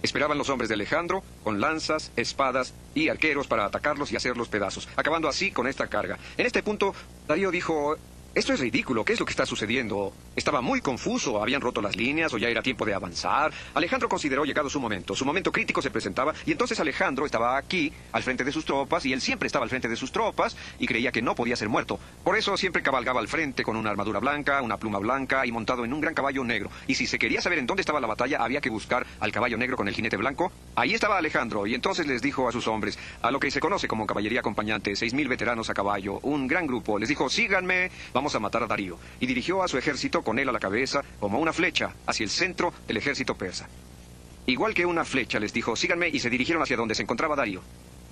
esperaban los hombres de Alejandro con lanzas, espadas y arqueros para atacarlos y hacerlos pedazos, acabando así con esta carga. En este punto, Darío dijo, esto es ridículo, ¿qué es lo que está sucediendo? Estaba muy confuso, habían roto las líneas o ya era tiempo de avanzar. Alejandro consideró llegado su momento crítico se presentaba y entonces Alejandro estaba aquí, al frente de sus tropas, y él siempre estaba al frente de sus tropas y creía que no podía ser muerto. Por eso siempre cabalgaba al frente con una armadura blanca, una pluma blanca y montado en un gran caballo negro. Y si se quería saber en dónde estaba la batalla, había que buscar al caballo negro con el jinete blanco. Ahí estaba Alejandro y entonces les dijo a sus hombres, a lo que se conoce como caballería acompañante, 6.000 veteranos a caballo, un gran grupo, les dijo, síganme, vamos a matar a Darío. Y dirigió a su ejército con él a la cabeza como una flecha hacia el centro del ejército persa. Igual que una flecha, les dijo, síganme, y se dirigieron hacia donde se encontraba Darío.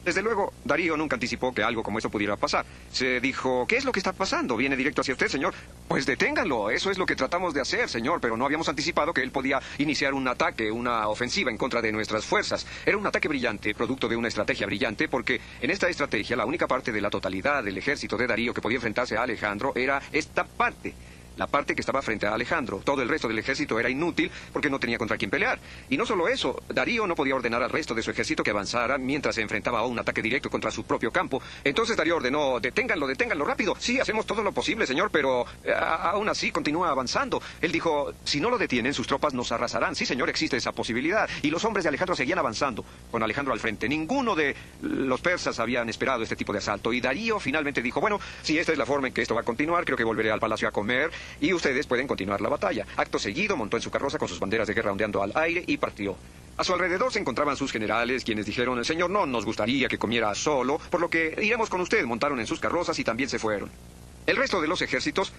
Desde luego, Darío nunca anticipó que algo como eso pudiera pasar. Se dijo, ¿qué es lo que está pasando? ¿Viene directo hacia usted, señor? Pues deténganlo, eso es lo que tratamos de hacer, señor, pero no habíamos anticipado que él podía iniciar un ataque, una ofensiva en contra de nuestras fuerzas. Era un ataque brillante, producto de una estrategia brillante, porque en esta estrategia la única parte de la totalidad del ejército de Darío que podía enfrentarse a Alejandro era esta parte. La parte que estaba frente a Alejandro. Todo el resto del ejército era inútil porque no tenía contra quién pelear. Y no solo eso, Darío no podía ordenar al resto de su ejército que avanzara mientras se enfrentaba a un ataque directo contra su propio campo. Entonces Darío ordenó, deténganlo rápido. Sí, hacemos todo lo posible, señor, pero aún así continúa avanzando. Él dijo, si no lo detienen, sus tropas nos arrasarán. Sí, señor, existe esa posibilidad. Y los hombres de Alejandro seguían avanzando, con Alejandro al frente. Ninguno de los persas habían esperado este tipo de asalto. Y Darío finalmente dijo, bueno, si esta es la forma en que esto va a continuar, creo que volveré al palacio a comer y ustedes pueden continuar la batalla. Acto seguido montó en su carroza con sus banderas de guerra ondeando al aire y partió. A su alrededor se encontraban sus generales, quienes dijeron: el señor no nos gustaría que comiera solo, por lo que iremos con usted. Montaron en sus carrozas y también se fueron. El resto de los ejércitos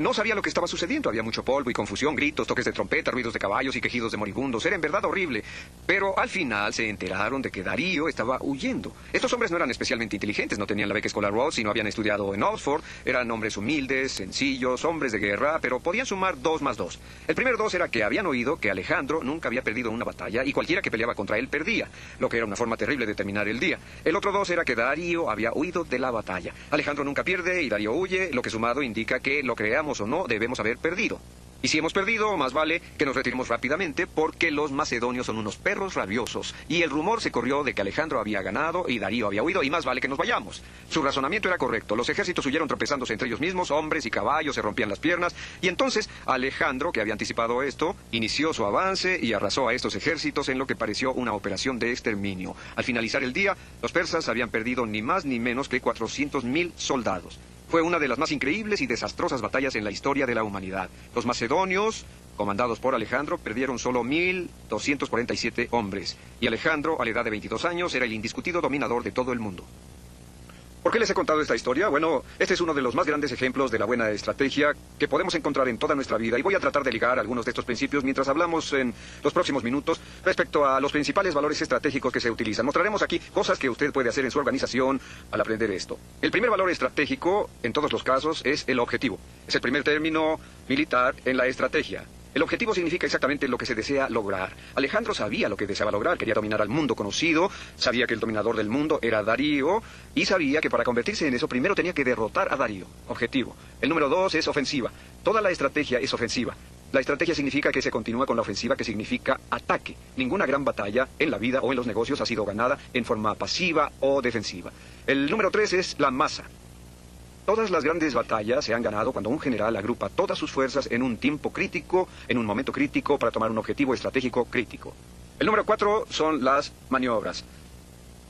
no sabía lo que estaba sucediendo. Había mucho polvo y confusión, gritos, toques de trompeta, ruidos de caballos y quejidos de moribundos. Era en verdad horrible. Pero al final se enteraron de que Darío estaba huyendo. Estos hombres no eran especialmente inteligentes, no tenían la beca escolar Rhodes y no habían estudiado en Oxford. Eran hombres humildes, sencillos, hombres de guerra, pero podían sumar 2 más 2. El primer 2 era que habían oído que Alejandro nunca había perdido una batalla y cualquiera que peleaba contra él perdía, lo que era una forma terrible de terminar el día. El otro 2 era que Darío había huido de la batalla. Alejandro nunca pierde y Darío huye, lo que sumado indica que, lo creamos o no, debemos haber perdido. Y si hemos perdido, más vale que nos retiremos rápidamente, porque los macedonios son unos perros rabiosos. Y el rumor se corrió de que Alejandro había ganado y Darío había huido, y más vale que nos vayamos. Su razonamiento era correcto. Los ejércitos huyeron tropezándose entre ellos mismos, hombres y caballos se rompían las piernas, y entonces Alejandro, que había anticipado esto, inició su avance y arrasó a estos ejércitos en lo que pareció una operación de exterminio. Al finalizar el día, los persas habían perdido ni más ni menos que 400.000 soldados. Fue una de las más increíbles y desastrosas batallas en la historia de la humanidad. Los macedonios, comandados por Alejandro, perdieron solo 1.247 hombres. Y Alejandro, a la edad de 22 años, era el indiscutido dominador de todo el mundo. ¿Por qué les he contado esta historia? Bueno, este es uno de los más grandes ejemplos de la buena estrategia que podemos encontrar en toda nuestra vida, y voy a tratar de ligar algunos de estos principios mientras hablamos en los próximos minutos respecto a los principales valores estratégicos que se utilizan. Mostraremos aquí cosas que usted puede hacer en su organización al aprender esto. El primer valor estratégico, en todos los casos, es el objetivo. Es el primer término militar en la estrategia. El objetivo significa exactamente lo que se desea lograr. Alejandro sabía lo que deseaba lograr, quería dominar al mundo conocido, sabía que el dominador del mundo era Darío, y sabía que para convertirse en eso primero tenía que derrotar a Darío. Objetivo. El número 2 es ofensiva. Toda la estrategia es ofensiva. La estrategia significa que se continúa con la ofensiva, que significa ataque. Ninguna gran batalla en la vida o en los negocios ha sido ganada en forma pasiva o defensiva. El número 3 es la masa. Todas las grandes batallas se han ganado cuando un general agrupa todas sus fuerzas en un tiempo crítico, en un momento crítico, para tomar un objetivo estratégico crítico. El número 4 son las maniobras.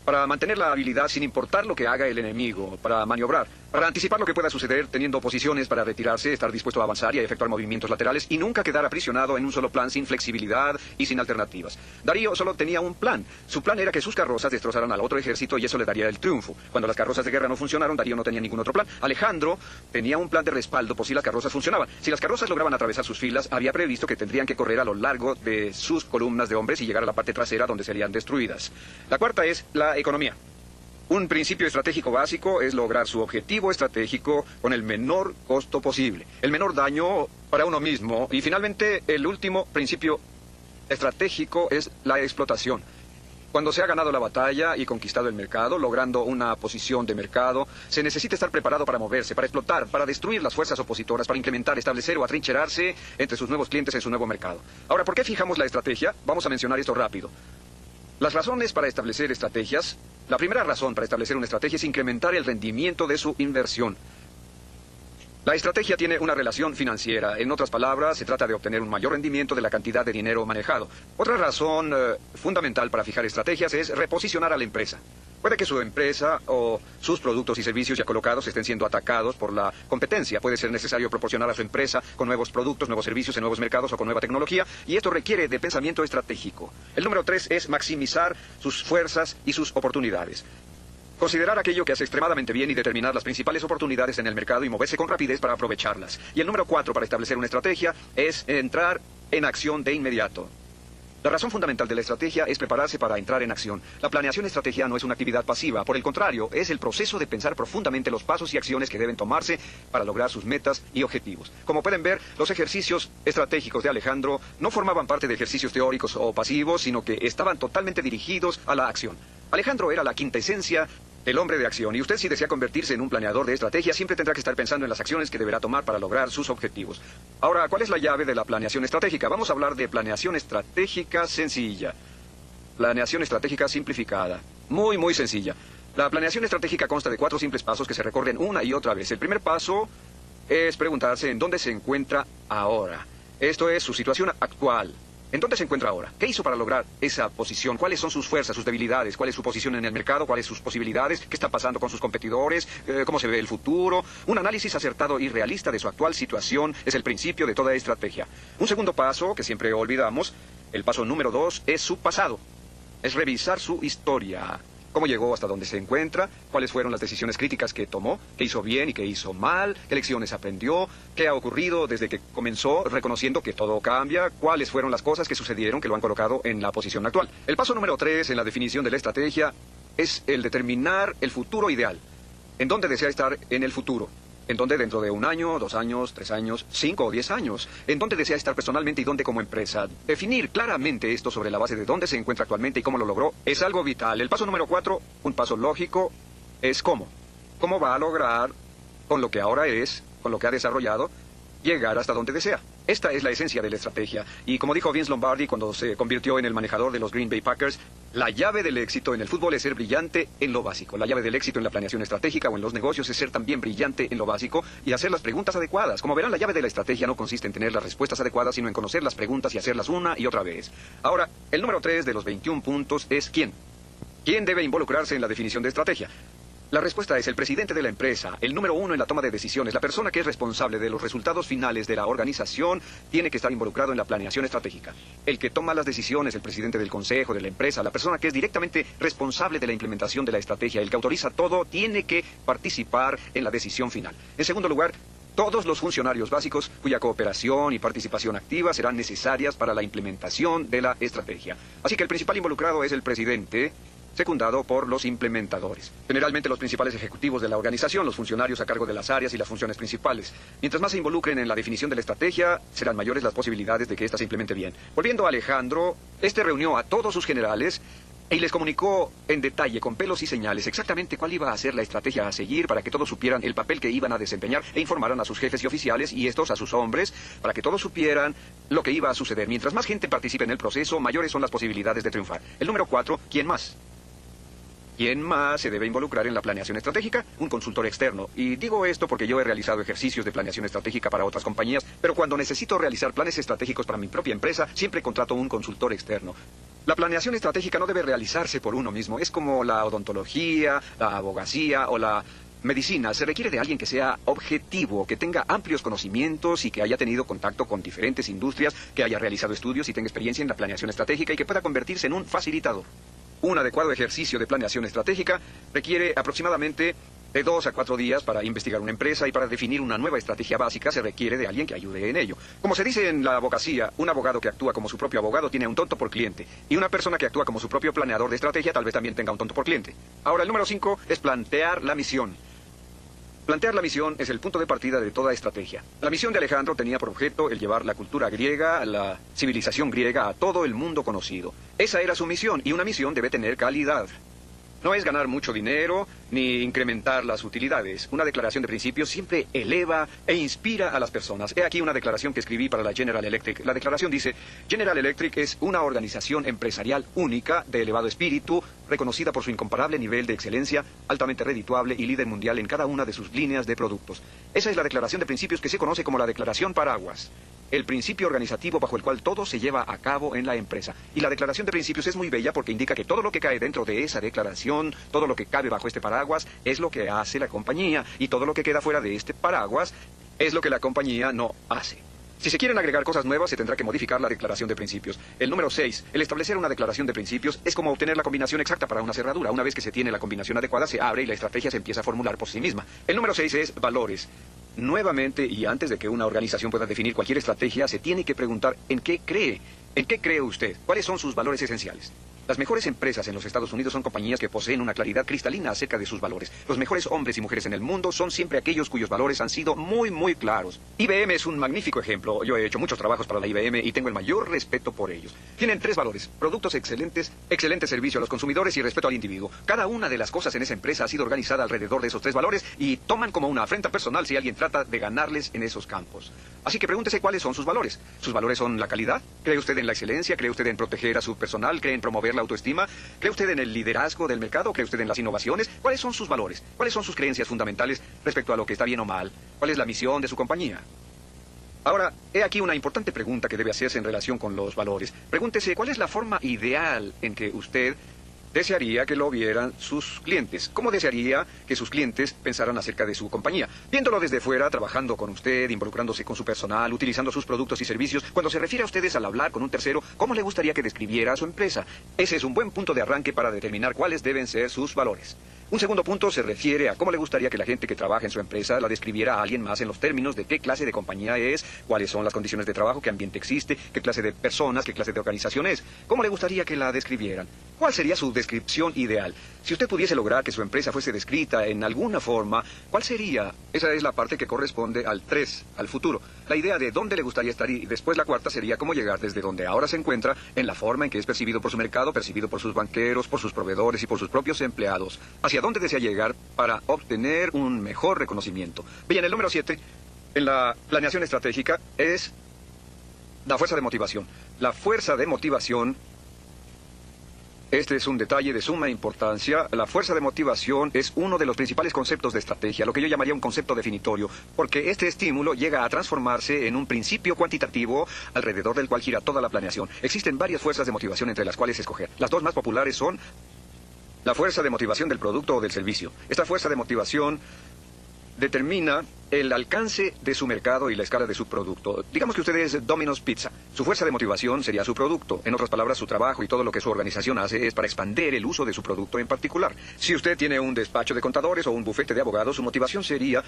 Para mantener la habilidad sin importar lo que haga el enemigo, para maniobrar, para anticipar lo que pueda suceder, teniendo posiciones para retirarse, estar dispuesto a avanzar y a efectuar movimientos laterales y nunca quedar aprisionado en un solo plan sin flexibilidad y sin alternativas. Darío solo tenía un plan. Su plan era que sus carrozas destrozaran al otro ejército y eso le daría el triunfo. Cuando las carrozas de guerra no funcionaron, Darío no tenía ningún otro plan. Alejandro tenía un plan de respaldo por si las carrozas funcionaban. Si las carrozas lograban atravesar sus filas, había previsto que tendrían que correr a lo largo de sus columnas de hombres y llegar a la parte trasera donde serían destruidas. La cuarta es la economía. Un principio estratégico básico es lograr su objetivo estratégico con el menor costo posible, el menor daño para uno mismo. Y finalmente, el último principio estratégico es la explotación. Cuando se ha ganado la batalla y conquistado el mercado, logrando una posición de mercado, se necesita estar preparado para moverse, para explotar, para destruir las fuerzas opositoras, para implementar, establecer o atrincherarse entre sus nuevos clientes en su nuevo mercado. Ahora, ¿por qué fijamos la estrategia? Vamos a mencionar esto rápido. Las razones para establecer estrategias. La primera razón para establecer una estrategia es incrementar el rendimiento de su inversión. La estrategia tiene una relación financiera. En otras palabras, se trata de obtener un mayor rendimiento de la cantidad de dinero manejado. Otra razón fundamental para fijar estrategias es reposicionar a la empresa. Puede que su empresa o sus productos y servicios ya colocados estén siendo atacados por la competencia. Puede ser necesario proporcionar a su empresa con nuevos productos, nuevos servicios en nuevos mercados o con nueva tecnología, y esto requiere de pensamiento estratégico. El número 3 es maximizar sus fuerzas y sus oportunidades. Considerar aquello que hace extremadamente bien y determinar las principales oportunidades en el mercado y moverse con rapidez para aprovecharlas. Y el número 4 para establecer una estrategia es entrar en acción de inmediato. La razón fundamental de la estrategia es prepararse para entrar en acción. La planeación estratégica no es una actividad pasiva, por el contrario, es el proceso de pensar profundamente los pasos y acciones que deben tomarse para lograr sus metas y objetivos. Como pueden ver, los ejercicios estratégicos de Alejandro no formaban parte de ejercicios teóricos o pasivos, sino que estaban totalmente dirigidos a la acción. Alejandro era la quintesencia del hombre de acción, y usted, si desea convertirse en un planeador de estrategia, siempre tendrá que estar pensando en las acciones que deberá tomar para lograr sus objetivos. Ahora, ¿cuál es la llave de la planeación estratégica? Vamos a hablar de planeación estratégica sencilla. Planeación estratégica simplificada. Muy, muy sencilla. La planeación estratégica consta de 4 simples pasos que se recorren una y otra vez. El primer paso es preguntarse en dónde se encuentra ahora. Esto es su situación actual. ¿En dónde se encuentra ahora? ¿Qué hizo para lograr esa posición? ¿Cuáles son sus fuerzas, sus debilidades? ¿Cuál es su posición en el mercado? ¿Cuáles sus posibilidades? ¿Qué está pasando con sus competidores? ¿Cómo se ve el futuro? Un análisis acertado y realista de su actual situación es el principio de toda estrategia. Un segundo paso, que siempre olvidamos, el paso número 2, es su pasado. Es revisar su historia. ¿Cómo llegó hasta donde se encuentra? ¿Cuáles fueron las decisiones críticas que tomó? ¿Qué hizo bien y qué hizo mal? ¿Qué lecciones aprendió? ¿Qué ha ocurrido desde que comenzó, reconociendo que todo cambia? ¿Cuáles fueron las cosas que sucedieron que lo han colocado en la posición actual? El paso número 3 en la definición de la estrategia es el determinar el futuro ideal. ¿En dónde desea estar en el futuro? ¿En dónde dentro de 1 año, 2 años, 3 años, 5 o 10 años? ¿En dónde desea estar personalmente y dónde como empresa? Definir claramente esto sobre la base de dónde se encuentra actualmente y cómo lo logró es algo vital. El paso número 4, un paso lógico, es cómo. ¿Cómo va a lograr, con lo que ahora es, con lo que ha desarrollado, llegar hasta donde desea? Esta es la esencia de la estrategia. Y como dijo Vince Lombardi cuando se convirtió en el manejador de los Green Bay Packers, la llave del éxito en el fútbol es ser brillante en lo básico. La llave del éxito en la planeación estratégica o en los negocios es ser también brillante en lo básico y hacer las preguntas adecuadas. Como verán, la llave de la estrategia no consiste en tener las respuestas adecuadas, sino en conocer las preguntas y hacerlas una y otra vez. Ahora, el número 3 de los 21 puntos es ¿quién? ¿Quién debe involucrarse en la definición de estrategia? La respuesta es el presidente de la empresa, el número 1 en la toma de decisiones. La persona que es responsable de los resultados finales de la organización tiene que estar involucrado en la planeación estratégica. El que toma las decisiones, el presidente del consejo, de la empresa, la persona que es directamente responsable de la implementación de la estrategia, el que autoriza todo, tiene que participar en la decisión final. En segundo lugar, todos los funcionarios básicos cuya cooperación y participación activa serán necesarias para la implementación de la estrategia. Así que el principal involucrado es el presidente, secundado por los implementadores. Generalmente los principales ejecutivos de la organización, los funcionarios a cargo de las áreas y las funciones principales. Mientras más se involucren en la definición de la estrategia, serán mayores las posibilidades de que ésta se implemente bien. Volviendo a Alejandro, este reunió a todos sus generales y les comunicó en detalle, con pelos y señales, exactamente cuál iba a ser la estrategia a seguir para que todos supieran el papel que iban a desempeñar e informaran a sus jefes y oficiales y estos a sus hombres para que todos supieran lo que iba a suceder. Mientras más gente participe en el proceso, mayores son las posibilidades de triunfar. El número 4, ¿quién más? ¿Quién más se debe involucrar en la planeación estratégica? Un consultor externo. Y digo esto porque yo he realizado ejercicios de planeación estratégica para otras compañías, pero cuando necesito realizar planes estratégicos para mi propia empresa, siempre contrato un consultor externo. La planeación estratégica no debe realizarse por uno mismo. Es como la odontología, la abogacía o la medicina. Se requiere de alguien que sea objetivo, que tenga amplios conocimientos y que haya tenido contacto con diferentes industrias, que haya realizado estudios y tenga experiencia en la planeación estratégica y que pueda convertirse en un facilitador. Un adecuado ejercicio de planeación estratégica requiere aproximadamente de 2 a 4 días para investigar una empresa y para definir una nueva estrategia básica se requiere de alguien que ayude en ello. Como se dice en la abogacía, un abogado que actúa como su propio abogado tiene un tonto por cliente. Y una persona que actúa como su propio planeador de estrategia tal vez también tenga un tonto por cliente. Ahora, el número 5 es plantear la misión. Plantear la misión es el punto de partida de toda estrategia. La misión de Alejandro tenía por objeto el llevar la cultura griega, la civilización griega a todo el mundo conocido. Esa era su misión, y una misión debe tener calidad. No es ganar mucho dinero ni incrementar las utilidades. Una declaración de principios siempre eleva e inspira a las personas. He aquí una declaración que escribí para la General Electric. La declaración dice: General Electric es una organización empresarial única, de elevado espíritu, reconocida por su incomparable nivel de excelencia, altamente redituable y líder mundial en cada una de sus líneas de productos. Esa es la declaración de principios que se conoce como la declaración paraguas. El principio organizativo bajo el cual todo se lleva a cabo en la empresa. Y la declaración de principios es muy bella porque indica que todo lo que cae dentro de esa declaración, todo lo que cabe bajo este paraguas, es lo que hace la compañía. Y todo lo que queda fuera de este paraguas es lo que la compañía no hace. Si se quieren agregar cosas nuevas, se tendrá que modificar la declaración de principios. El número 6, el establecer una declaración de principios es como obtener la combinación exacta para una cerradura. Una vez que se tiene la combinación adecuada, se abre y la estrategia se empieza a formular por sí misma. El número 6 es valores. Nuevamente, y antes de que una organización pueda definir cualquier estrategia, se tiene que preguntar ¿en qué cree? ¿En qué cree usted? ¿Cuáles son sus valores esenciales? Las mejores empresas en los Estados Unidos son compañías que poseen una claridad cristalina acerca de sus valores. Los mejores hombres y mujeres en el mundo son siempre aquellos cuyos valores han sido muy claros. IBM es un magnífico ejemplo. Yo he hecho muchos trabajos para la IBM y tengo el mayor respeto por ellos. Tienen 3 valores: productos excelentes, excelente servicio a los consumidores y respeto al individuo. Cada una de las cosas en esa empresa ha sido organizada alrededor de esos 3 valores y toman como una afrenta personal si alguien trata de ganarles en esos campos. Así que pregúntese cuáles son sus valores. ¿Sus valores son la calidad? ¿Cree usted en la excelencia? ¿Cree usted en proteger a su personal? ¿Cree en promover la autoestima? ¿Cree usted en el liderazgo del mercado? ¿Cree usted en las innovaciones? ¿Cuáles son sus valores? ¿Cuáles son sus creencias fundamentales respecto a lo que está bien o mal? ¿Cuál es la misión de su compañía? Ahora, he aquí una importante pregunta que debe hacerse en relación con los valores. Pregúntese, ¿cuál es la forma ideal en que usted desearía que lo vieran sus clientes? ¿Cómo desearía que sus clientes pensaran acerca de su compañía? Viéndolo desde fuera, trabajando con usted, involucrándose con su personal, utilizando sus productos y servicios, cuando se refiere a ustedes al hablar con un tercero, ¿cómo le gustaría que describiera a su empresa? Ese es un buen punto de arranque para determinar cuáles deben ser sus valores. Un segundo punto se refiere a cómo le gustaría que la gente que trabaja en su empresa la describiera a alguien más en los términos de qué clase de compañía es, cuáles son las condiciones de trabajo, qué ambiente existe, qué clase de personas, qué clase de organización es. ¿Cómo le gustaría que la describieran? ¿Cuál sería su descripción ideal? Si usted pudiese lograr que su empresa fuese descrita en alguna forma, ¿cuál sería? Esa es la parte que corresponde al 3, al futuro. La idea de dónde le gustaría estar, y después la cuarta sería cómo llegar desde donde ahora se encuentra en la forma en que es percibido por su mercado, percibido por sus banqueros, por sus proveedores y por sus propios empleados. ¿Hacia dónde desea llegar para obtener un mejor reconocimiento? Bien, el número 7, en la planeación estratégica, es la fuerza de motivación. La fuerza de motivación, este es un detalle de suma importancia. La fuerza de motivación es uno de los principales conceptos de estrategia, lo que yo llamaría un concepto definitorio, porque este estímulo llega a transformarse en un principio cuantitativo alrededor del cual gira toda la planeación. Existen varias fuerzas de motivación entre las cuales escoger. Las dos más populares son la fuerza de motivación del producto o del servicio. Esta fuerza de motivación determina el alcance de su mercado y la escala de su producto. Digamos que usted es Domino's Pizza. Su fuerza de motivación sería su producto. En otras palabras, su trabajo y todo lo que su organización hace es para expandir el uso de su producto en particular. Si usted tiene un despacho de contadores o un bufete de abogados, su motivación sería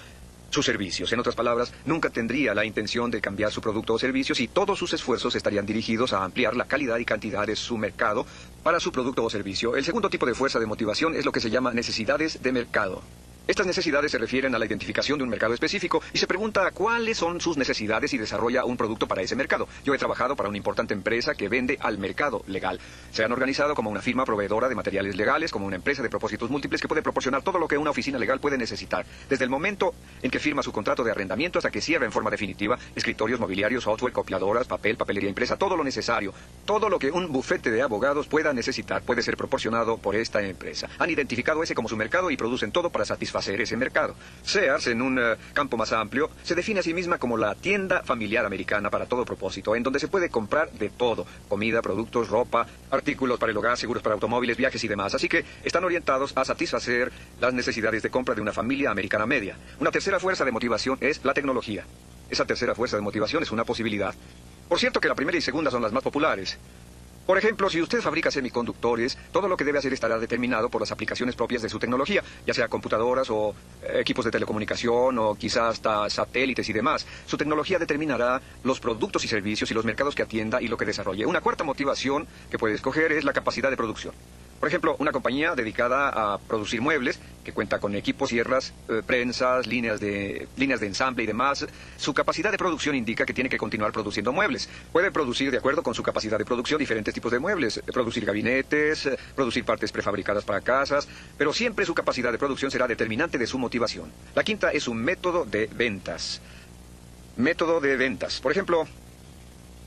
sus servicios. En otras palabras, nunca tendría la intención de cambiar su producto o servicios y todos sus esfuerzos estarían dirigidos a ampliar la calidad y cantidad de su mercado para su producto o servicio. El segundo tipo de fuerza de motivación es lo que se llama necesidades de mercado. Estas necesidades se refieren a la identificación de un mercado específico y se pregunta cuáles son sus necesidades y desarrolla un producto para ese mercado. Yo he trabajado para una importante empresa que vende al mercado legal. Se han organizado como una firma proveedora de materiales legales, como una empresa de propósitos múltiples que puede proporcionar todo lo que una oficina legal puede necesitar. Desde el momento en que firma su contrato de arrendamiento hasta que cierra en forma definitiva, escritorios, mobiliarios, software, copiadoras, papel, papelería impresa, todo lo necesario, todo lo que un bufete de abogados pueda necesitar puede ser proporcionado por esta empresa. Han identificado ese como su mercado y producen todo para satisfacer ese mercado. Sears, en un campo más amplio, se define a sí misma como la tienda familiar americana para todo propósito, en donde se puede comprar de todo: comida, productos, ropa, artículos para el hogar, seguros para automóviles, viajes y demás. Así que están orientados a satisfacer las necesidades de compra de una familia americana media. Una tercera fuerza de motivación es la tecnología. Esa tercera fuerza de motivación es una posibilidad. Por cierto que la primera y segunda son las más populares. Por ejemplo, si usted fabrica semiconductores, todo lo que debe hacer estará determinado por las aplicaciones propias de su tecnología, ya sea computadoras o equipos de telecomunicación o quizás hasta satélites y demás. Su tecnología determinará los productos y servicios y los mercados que atienda y lo que desarrolle. Una cuarta motivación que puede escoger es la capacidad de producción. Por ejemplo, una compañía dedicada a producir muebles, que cuenta con equipos, sierras, prensas, líneas de ensamble y demás, su capacidad de producción indica que tiene que continuar produciendo muebles. Puede producir, de acuerdo con su capacidad de producción, diferentes tipos de muebles, producir gabinetes, producir partes prefabricadas para casas, pero siempre su capacidad de producción será determinante de su motivación. La quinta es un método de ventas. Método de ventas. Por ejemplo,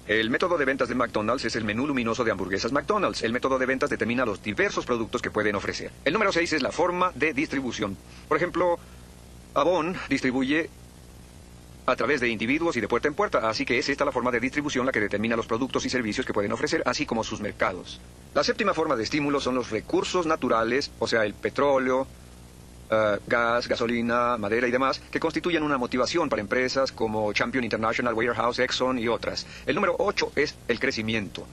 el método de ventas de McDonald's es el menú luminoso de hamburguesas McDonald's. El método de ventas determina los diversos productos que pueden ofrecer. El número 6 es la forma de distribución. Por ejemplo, Avon distribuye a través de individuos y de puerta en puerta, así que es esta la forma de distribución la que determina los productos y servicios que pueden ofrecer, así como sus mercados. La séptima forma de estímulo son los recursos naturales, o sea, el petróleo, gas, gasolina, madera y demás, que constituyen una motivación para empresas como Champion International, Warehouse, Exxon y otras. El número 8 es el crecimiento.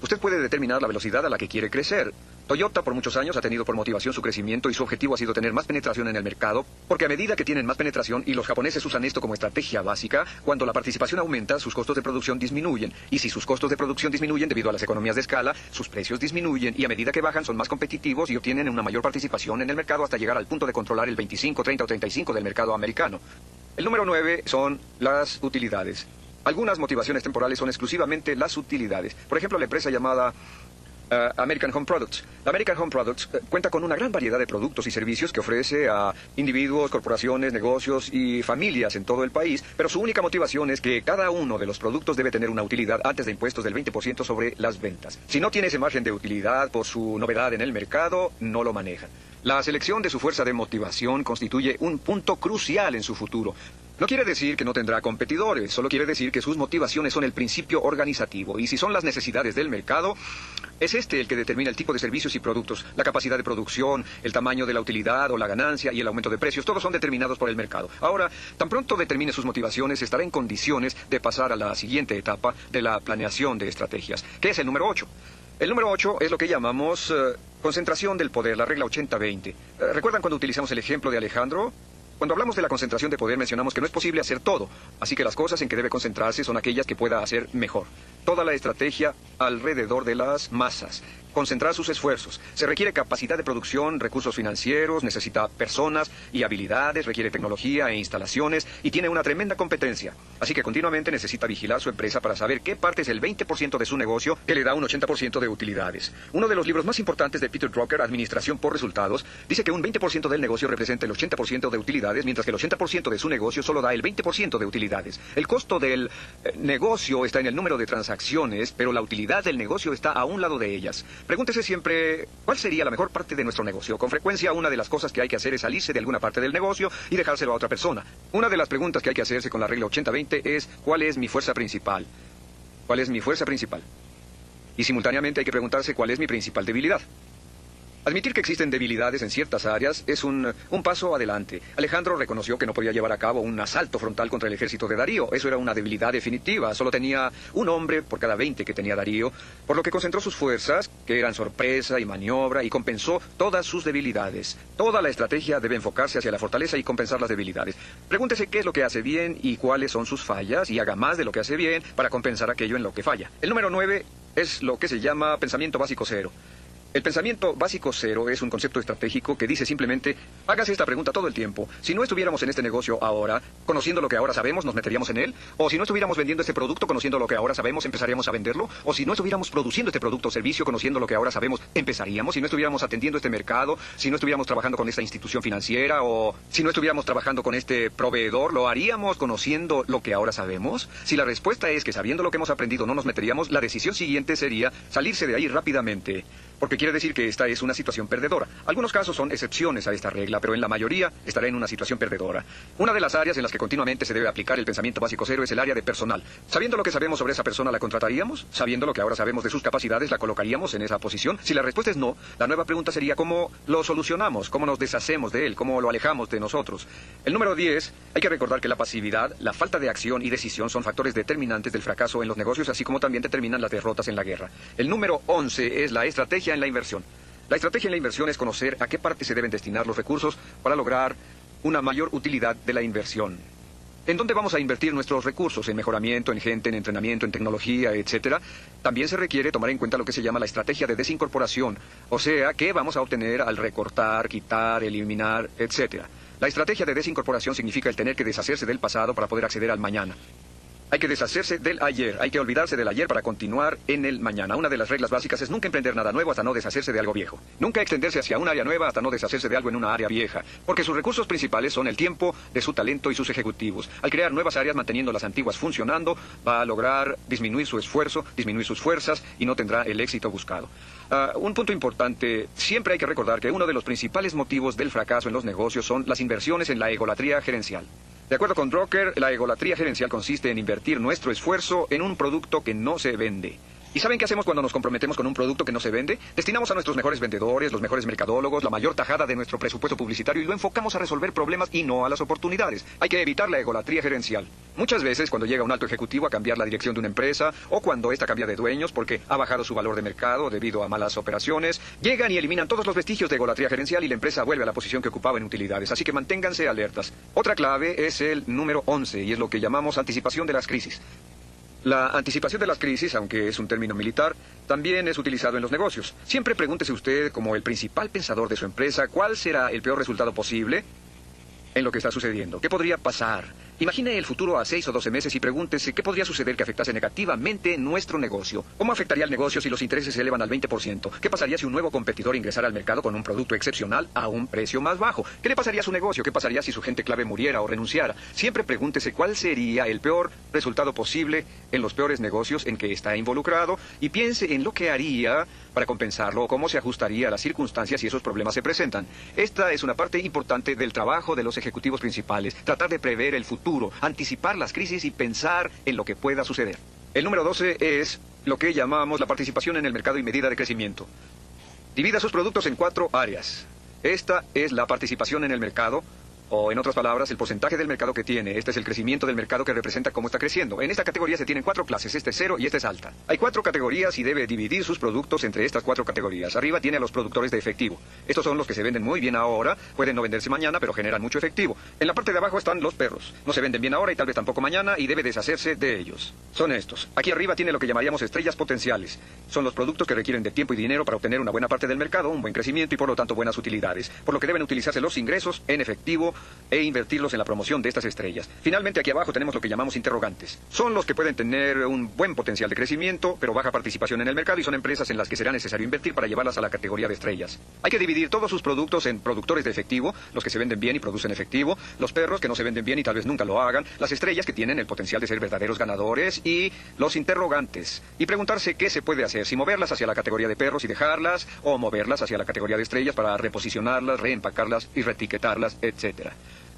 Usted puede determinar la velocidad a la que quiere crecer. Toyota por muchos años ha tenido por motivación su crecimiento y su objetivo ha sido tener más penetración en el mercado, porque a medida que tienen más penetración, y los japoneses usan esto como estrategia básica, cuando la participación aumenta, sus costos de producción disminuyen. Y si sus costos de producción disminuyen debido a las economías de escala, sus precios disminuyen y a medida que bajan son más competitivos y obtienen una mayor participación en el mercado hasta llegar al punto de controlar el 25, 30 o 35 del mercado americano. El número 9 son las utilidades. Algunas motivaciones temporales son exclusivamente las utilidades. Por ejemplo, la empresa llamada American Home Products. La American Home Products cuenta con una gran variedad de productos y servicios que ofrece a individuos, corporaciones, negocios y familias en todo el país, pero su única motivación es que cada uno de los productos debe tener una utilidad antes de impuestos del 20% sobre las ventas. Si no tiene ese margen de utilidad por su novedad en el mercado, no lo manejan. La selección de su fuerza de motivación constituye un punto crucial en su futuro. No quiere decir que no tendrá competidores, solo quiere decir que sus motivaciones son el principio organizativo. Y si son las necesidades del mercado, es este el que determina el tipo de servicios y productos, la capacidad de producción, el tamaño de la utilidad o la ganancia y el aumento de precios. Todos son determinados por el mercado. Ahora, tan pronto determine sus motivaciones, estará en condiciones de pasar a la siguiente etapa de la planeación de estrategias, que es el número 8. El número 8 es lo que llamamos concentración del poder, la regla 80-20. ¿Recuerdan cuando utilizamos el ejemplo de Alejandro? Cuando hablamos de la concentración de poder mencionamos que no es posible hacer todo, así que las cosas en que debe concentrarse son aquellas que pueda hacer mejor. Toda la estrategia alrededor de las masas. Concentrar sus esfuerzos. Se requiere capacidad de producción, recursos financieros, necesita personas y habilidades, requiere tecnología e instalaciones y tiene una tremenda competencia. Así que continuamente necesita vigilar su empresa para saber qué parte es el 20% de su negocio que le da un 80% de utilidades. Uno de los libros más importantes de Peter Drucker, Administración por Resultados, dice que un 20% del negocio representa el 80% de utilidades, mientras que el 80% de su negocio solo da el 20% de utilidades. El costo del negocio está en el número de transacciones, pero la utilidad del negocio está a un lado de ellas. Pregúntese siempre, ¿cuál sería la mejor parte de nuestro negocio? Con frecuencia, una de las cosas que hay que hacer es salirse de alguna parte del negocio y dejárselo a otra persona. Una de las preguntas que hay que hacerse con la regla 80-20 es, ¿cuál es mi fuerza principal? ¿Cuál es mi fuerza principal? Y simultáneamente hay que preguntarse, ¿cuál es mi principal debilidad? Admitir que existen debilidades en ciertas áreas es un paso adelante. Alejandro reconoció que no podía llevar a cabo un asalto frontal contra el ejército de Darío. Eso era una debilidad definitiva. Solo tenía un hombre por cada 20 que tenía Darío, por lo que concentró sus fuerzas, que eran sorpresa y maniobra, y compensó todas sus debilidades. Toda la estrategia debe enfocarse hacia la fortaleza y compensar las debilidades. Pregúntese qué es lo que hace bien y cuáles son sus fallas, y haga más de lo que hace bien para compensar aquello en lo que falla. El número 9 es lo que se llama pensamiento básico cero. El pensamiento básico cero es un concepto estratégico que dice simplemente, hágase esta pregunta todo el tiempo. Si no estuviéramos en este negocio ahora, conociendo lo que ahora sabemos, ¿nos meteríamos en él? O si no estuviéramos vendiendo este producto, conociendo lo que ahora sabemos, ¿empezaríamos a venderlo? O si no estuviéramos produciendo este producto o servicio, conociendo lo que ahora sabemos, ¿empezaríamos? Si no estuviéramos atendiendo este mercado, si no estuviéramos trabajando con esta institución financiera, o si no estuviéramos trabajando con este proveedor, ¿lo haríamos conociendo lo que ahora sabemos? Si la respuesta es que sabiendo lo que hemos aprendido no nos meteríamos, la decisión siguiente sería salirse de ahí rápidamente. Porque quiere decir que esta es una situación perdedora. Algunos casos son excepciones a esta regla, pero en la mayoría estará en una situación perdedora. Una de las áreas en las que continuamente se debe aplicar el pensamiento básico cero es el área de personal. Sabiendo lo que sabemos sobre esa persona, ¿la contrataríamos? Sabiendo lo que ahora sabemos de sus capacidades, ¿la colocaríamos en esa posición? Si la respuesta es no, la nueva pregunta sería ¿cómo lo solucionamos? ¿Cómo nos deshacemos de él? ¿Cómo lo alejamos de nosotros? El número 10, hay que recordar que la pasividad, la falta de acción y decisión son factores determinantes del fracaso en los negocios, así como también determinan las derrotas en la guerra. El número 11 es la estrategia en la inversión. La estrategia en la inversión es conocer a qué parte se deben destinar los recursos para lograr una mayor utilidad de la inversión. ¿En dónde vamos a invertir nuestros recursos? ¿En mejoramiento, en gente, en entrenamiento, en tecnología, etcétera? También se requiere tomar en cuenta lo que se llama la estrategia de desincorporación, o sea, qué vamos a obtener al recortar, quitar, eliminar, etcétera. La estrategia de desincorporación significa el tener que deshacerse del pasado para poder acceder al mañana. Hay que deshacerse del ayer, hay que olvidarse del ayer para continuar en el mañana. Una de las reglas básicas es nunca emprender nada nuevo hasta no deshacerse de algo viejo. Nunca extenderse hacia un área nueva hasta no deshacerse de algo en una área vieja, porque sus recursos principales son el tiempo de su talento y sus ejecutivos. Al crear nuevas áreas manteniendo las antiguas funcionando, va a lograr disminuir su esfuerzo, disminuir sus fuerzas y no tendrá el éxito buscado. Un punto importante, siempre hay que recordar que uno de los principales motivos del fracaso en los negocios son las inversiones en la egolatría gerencial. De acuerdo con Drucker, la egolatría gerencial consiste en invertir nuestro esfuerzo en un producto que no se vende. ¿Y saben qué hacemos cuando nos comprometemos con un producto que no se vende? Destinamos a nuestros mejores vendedores, los mejores mercadólogos, la mayor tajada de nuestro presupuesto publicitario y lo enfocamos a resolver problemas y no a las oportunidades. Hay que evitar la egolatría gerencial. Muchas veces, cuando llega un alto ejecutivo a cambiar la dirección de una empresa o cuando ésta cambia de dueños porque ha bajado su valor de mercado debido a malas operaciones, llegan y eliminan todos los vestigios de egolatría gerencial y la empresa vuelve a la posición que ocupaba en utilidades. Así que manténganse alertas. Otra clave es el número 11 y es lo que llamamos anticipación de las crisis. La anticipación de las crisis, aunque es un término militar, también es utilizado en los negocios. Siempre pregúntese usted, como el principal pensador de su empresa, ¿cuál será el peor resultado posible en lo que está sucediendo? ¿Qué podría pasar? Imagine el futuro a 6 o 12 meses y pregúntese qué podría suceder que afectase negativamente nuestro negocio. ¿Cómo afectaría el negocio si los intereses se elevan al 20%? ¿Qué pasaría si un nuevo competidor ingresara al mercado con un producto excepcional a un precio más bajo? ¿Qué le pasaría a su negocio? ¿Qué pasaría si su gente clave muriera o renunciara? Siempre pregúntese cuál sería el peor resultado posible en los peores negocios en que está involucrado y piense en lo que haría para compensarlo o cómo se ajustaría a las circunstancias si esos problemas se presentan. Esta es una parte importante del trabajo de los ejecutivos principales, tratar de prever el futuro futuro, anticipar las crisis y pensar en lo que pueda suceder. El número 12 es lo que llamamos la participación en el mercado y medida de crecimiento. Divida sus productos en 4 áreas. Esta es la participación en el mercado, o en otras palabras, el porcentaje del mercado que tiene. Este es el crecimiento del mercado que representa cómo está creciendo. En esta categoría se tienen 4 clases. Este es 0 y este es alta. Hay 4 categorías y debe dividir sus productos entre estas 4 categorías. Arriba tiene a los productores de efectivo. Estos son los que se venden muy bien ahora. Pueden no venderse mañana, pero generan mucho efectivo. En la parte de abajo están los perros. No se venden bien ahora y tal vez tampoco mañana y debe deshacerse de ellos. Son estos. Aquí arriba tiene lo que llamaríamos estrellas potenciales. Son los productos que requieren de tiempo y dinero para obtener una buena parte del mercado, un buen crecimiento y por lo tanto buenas utilidades. Por lo que deben utilizarse los ingresos en efectivo e invertir en la promoción de estas estrellas. Finalmente, aquí abajo tenemos lo que llamamos interrogantes. Son los que pueden tener un buen potencial de crecimiento, pero baja participación en el mercado y son empresas en las que será necesario invertir para llevarlas a la categoría de estrellas. Hay que dividir todos sus productos en productores de efectivo, los que se venden bien y producen efectivo, los perros que no se venden bien y tal vez nunca lo hagan, las estrellas que tienen el potencial de ser verdaderos ganadores y los interrogantes. Y preguntarse qué se puede hacer, si moverlas hacia la categoría de perros y dejarlas, o moverlas hacia la categoría de estrellas para reposicionarlas, reempacarlas y reetiquetarlas, etc.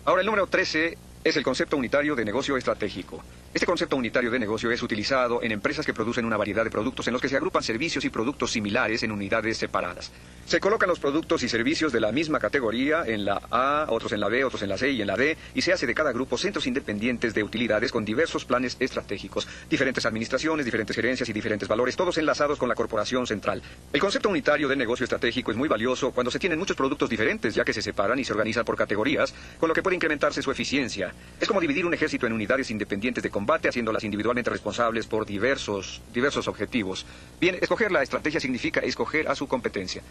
Ahora, el número 13 es el concepto unitario de negocio estratégico. Este concepto unitario de negocio es utilizado en empresas que producen una variedad de productos en los que se agrupan servicios y productos similares en unidades separadas. Se colocan los productos y servicios de la misma categoría en la A, otros en la B, otros en la C y en la D, y se hace de cada grupo centros independientes de utilidades con diversos planes estratégicos, diferentes administraciones, diferentes gerencias y diferentes valores, todos enlazados con la corporación central. El concepto unitario de negocio estratégico es muy valioso cuando se tienen muchos productos diferentes, ya que se separan y se organizan por categorías, con lo que puede incrementarse su eficiencia. Es como dividir un ejército en unidades independientes de combate, haciéndolas individualmente responsables por diversos objetivos. Bien, escoger la estrategia significa escoger a su competencia.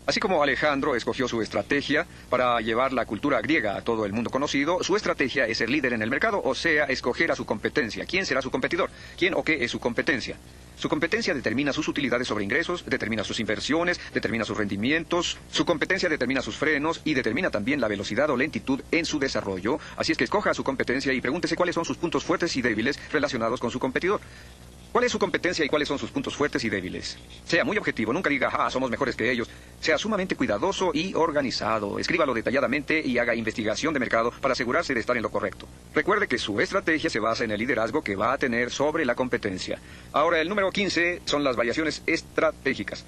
Así como Alejandro escogió su estrategia para llevar la cultura griega a todo el mundo conocido, su estrategia es ser líder en el mercado, o sea, escoger a su competencia. ¿Quién será su competidor? ¿Quién o qué es su competencia? Su competencia determina sus utilidades sobre ingresos, determina sus inversiones, determina sus rendimientos, su competencia determina sus frenos y determina también la velocidad o lentitud en su desarrollo. Así es que escoja a su competencia y pregúntese cuáles son sus puntos fuertes y débiles relacionados con su competidor. ¿Cuál es su competencia y cuáles son sus puntos fuertes y débiles? Sea muy objetivo, nunca diga, somos mejores que ellos. Sea sumamente cuidadoso y organizado. Escríbalo detalladamente y haga investigación de mercado para asegurarse de estar en lo correcto. Recuerde que su estrategia se basa en el liderazgo que va a tener sobre la competencia. Ahora, el número 15 son las variaciones estratégicas.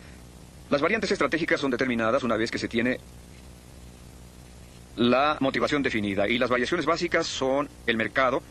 Las variantes estratégicas son determinadas una vez que se tiene la motivación definida. Y las variaciones básicas son el mercado.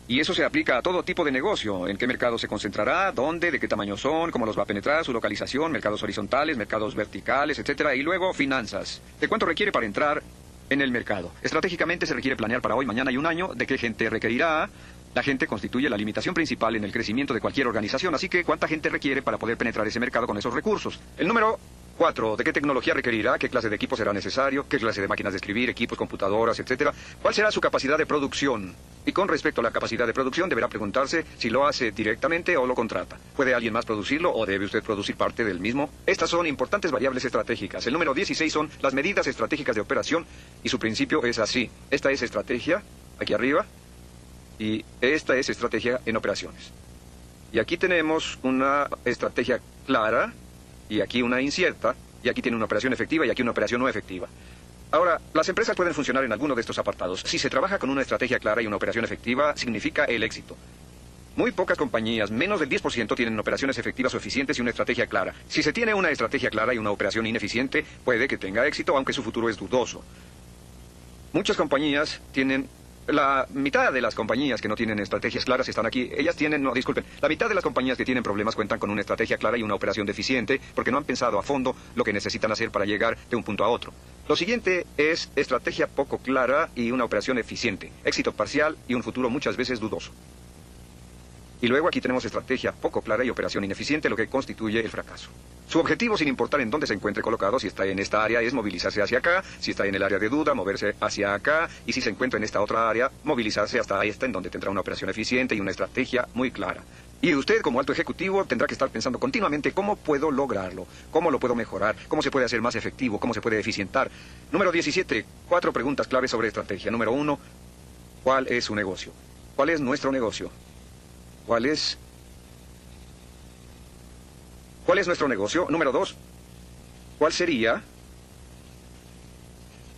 Y eso se aplica a todo tipo de negocio. ¿En qué mercado se concentrará? ¿Dónde? ¿De qué tamaño son? ¿Cómo los va a penetrar? ¿Su localización? ¿Mercados horizontales? ¿Mercados verticales? Etcétera. Y luego, finanzas. ¿De cuánto requiere para entrar en el mercado? Estratégicamente se requiere planear para hoy, mañana y un año. ¿De qué gente requerirá? La gente constituye la limitación principal en el crecimiento de cualquier organización. Así que, ¿cuánta gente requiere para poder penetrar ese mercado con esos recursos? El número 4. ¿De qué tecnología requerirá? ¿Qué clase de equipo será necesario? ¿Qué clase de máquinas de escribir, equipos, computadoras, etcétera? ¿Cuál será su capacidad de producción? Y con respecto a la capacidad de producción, deberá preguntarse si lo hace directamente o lo contrata. ¿Puede alguien más producirlo o debe usted producir parte del mismo? Estas son importantes variables estratégicas. El número 16 son las medidas estratégicas de operación y su principio es así. Esta es estrategia, aquí arriba, y esta es estrategia en operaciones. Y aquí tenemos una estrategia clara, y aquí una incierta, y aquí tiene una operación efectiva y aquí una operación no efectiva. Ahora, las empresas pueden funcionar en alguno de estos apartados. Si se trabaja con una estrategia clara y una operación efectiva, significa el éxito. Muy pocas compañías, menos del 10%, tienen operaciones efectivas o eficientes y una estrategia clara. Si se tiene una estrategia clara y una operación ineficiente, puede que tenga éxito, aunque su futuro es dudoso. Muchas compañías tienen... La mitad de las compañías que no tienen estrategias claras están aquí. La mitad de las compañías que tienen problemas cuentan con una estrategia clara y una operación deficiente porque no han pensado a fondo lo que necesitan hacer para llegar de un punto a otro. Lo siguiente es estrategia poco clara y una operación eficiente, éxito parcial y un futuro muchas veces dudoso. Y luego aquí tenemos estrategia poco clara y operación ineficiente, lo que constituye el fracaso. Su objetivo, sin importar en dónde se encuentre colocado, si está en esta área, es movilizarse hacia acá, si está en el área de duda, moverse hacia acá, y si se encuentra en esta otra área, movilizarse hasta esta, en donde tendrá una operación eficiente y una estrategia muy clara. Y usted, como alto ejecutivo, tendrá que estar pensando continuamente cómo puedo lograrlo, cómo lo puedo mejorar, cómo se puede hacer más efectivo, cómo se puede eficientar. Número 17, 4 preguntas claves sobre estrategia. Número 1, ¿cuál es su negocio? ¿Cuál es nuestro negocio? ¿Cuál es nuestro negocio? Número 2, ¿cuál sería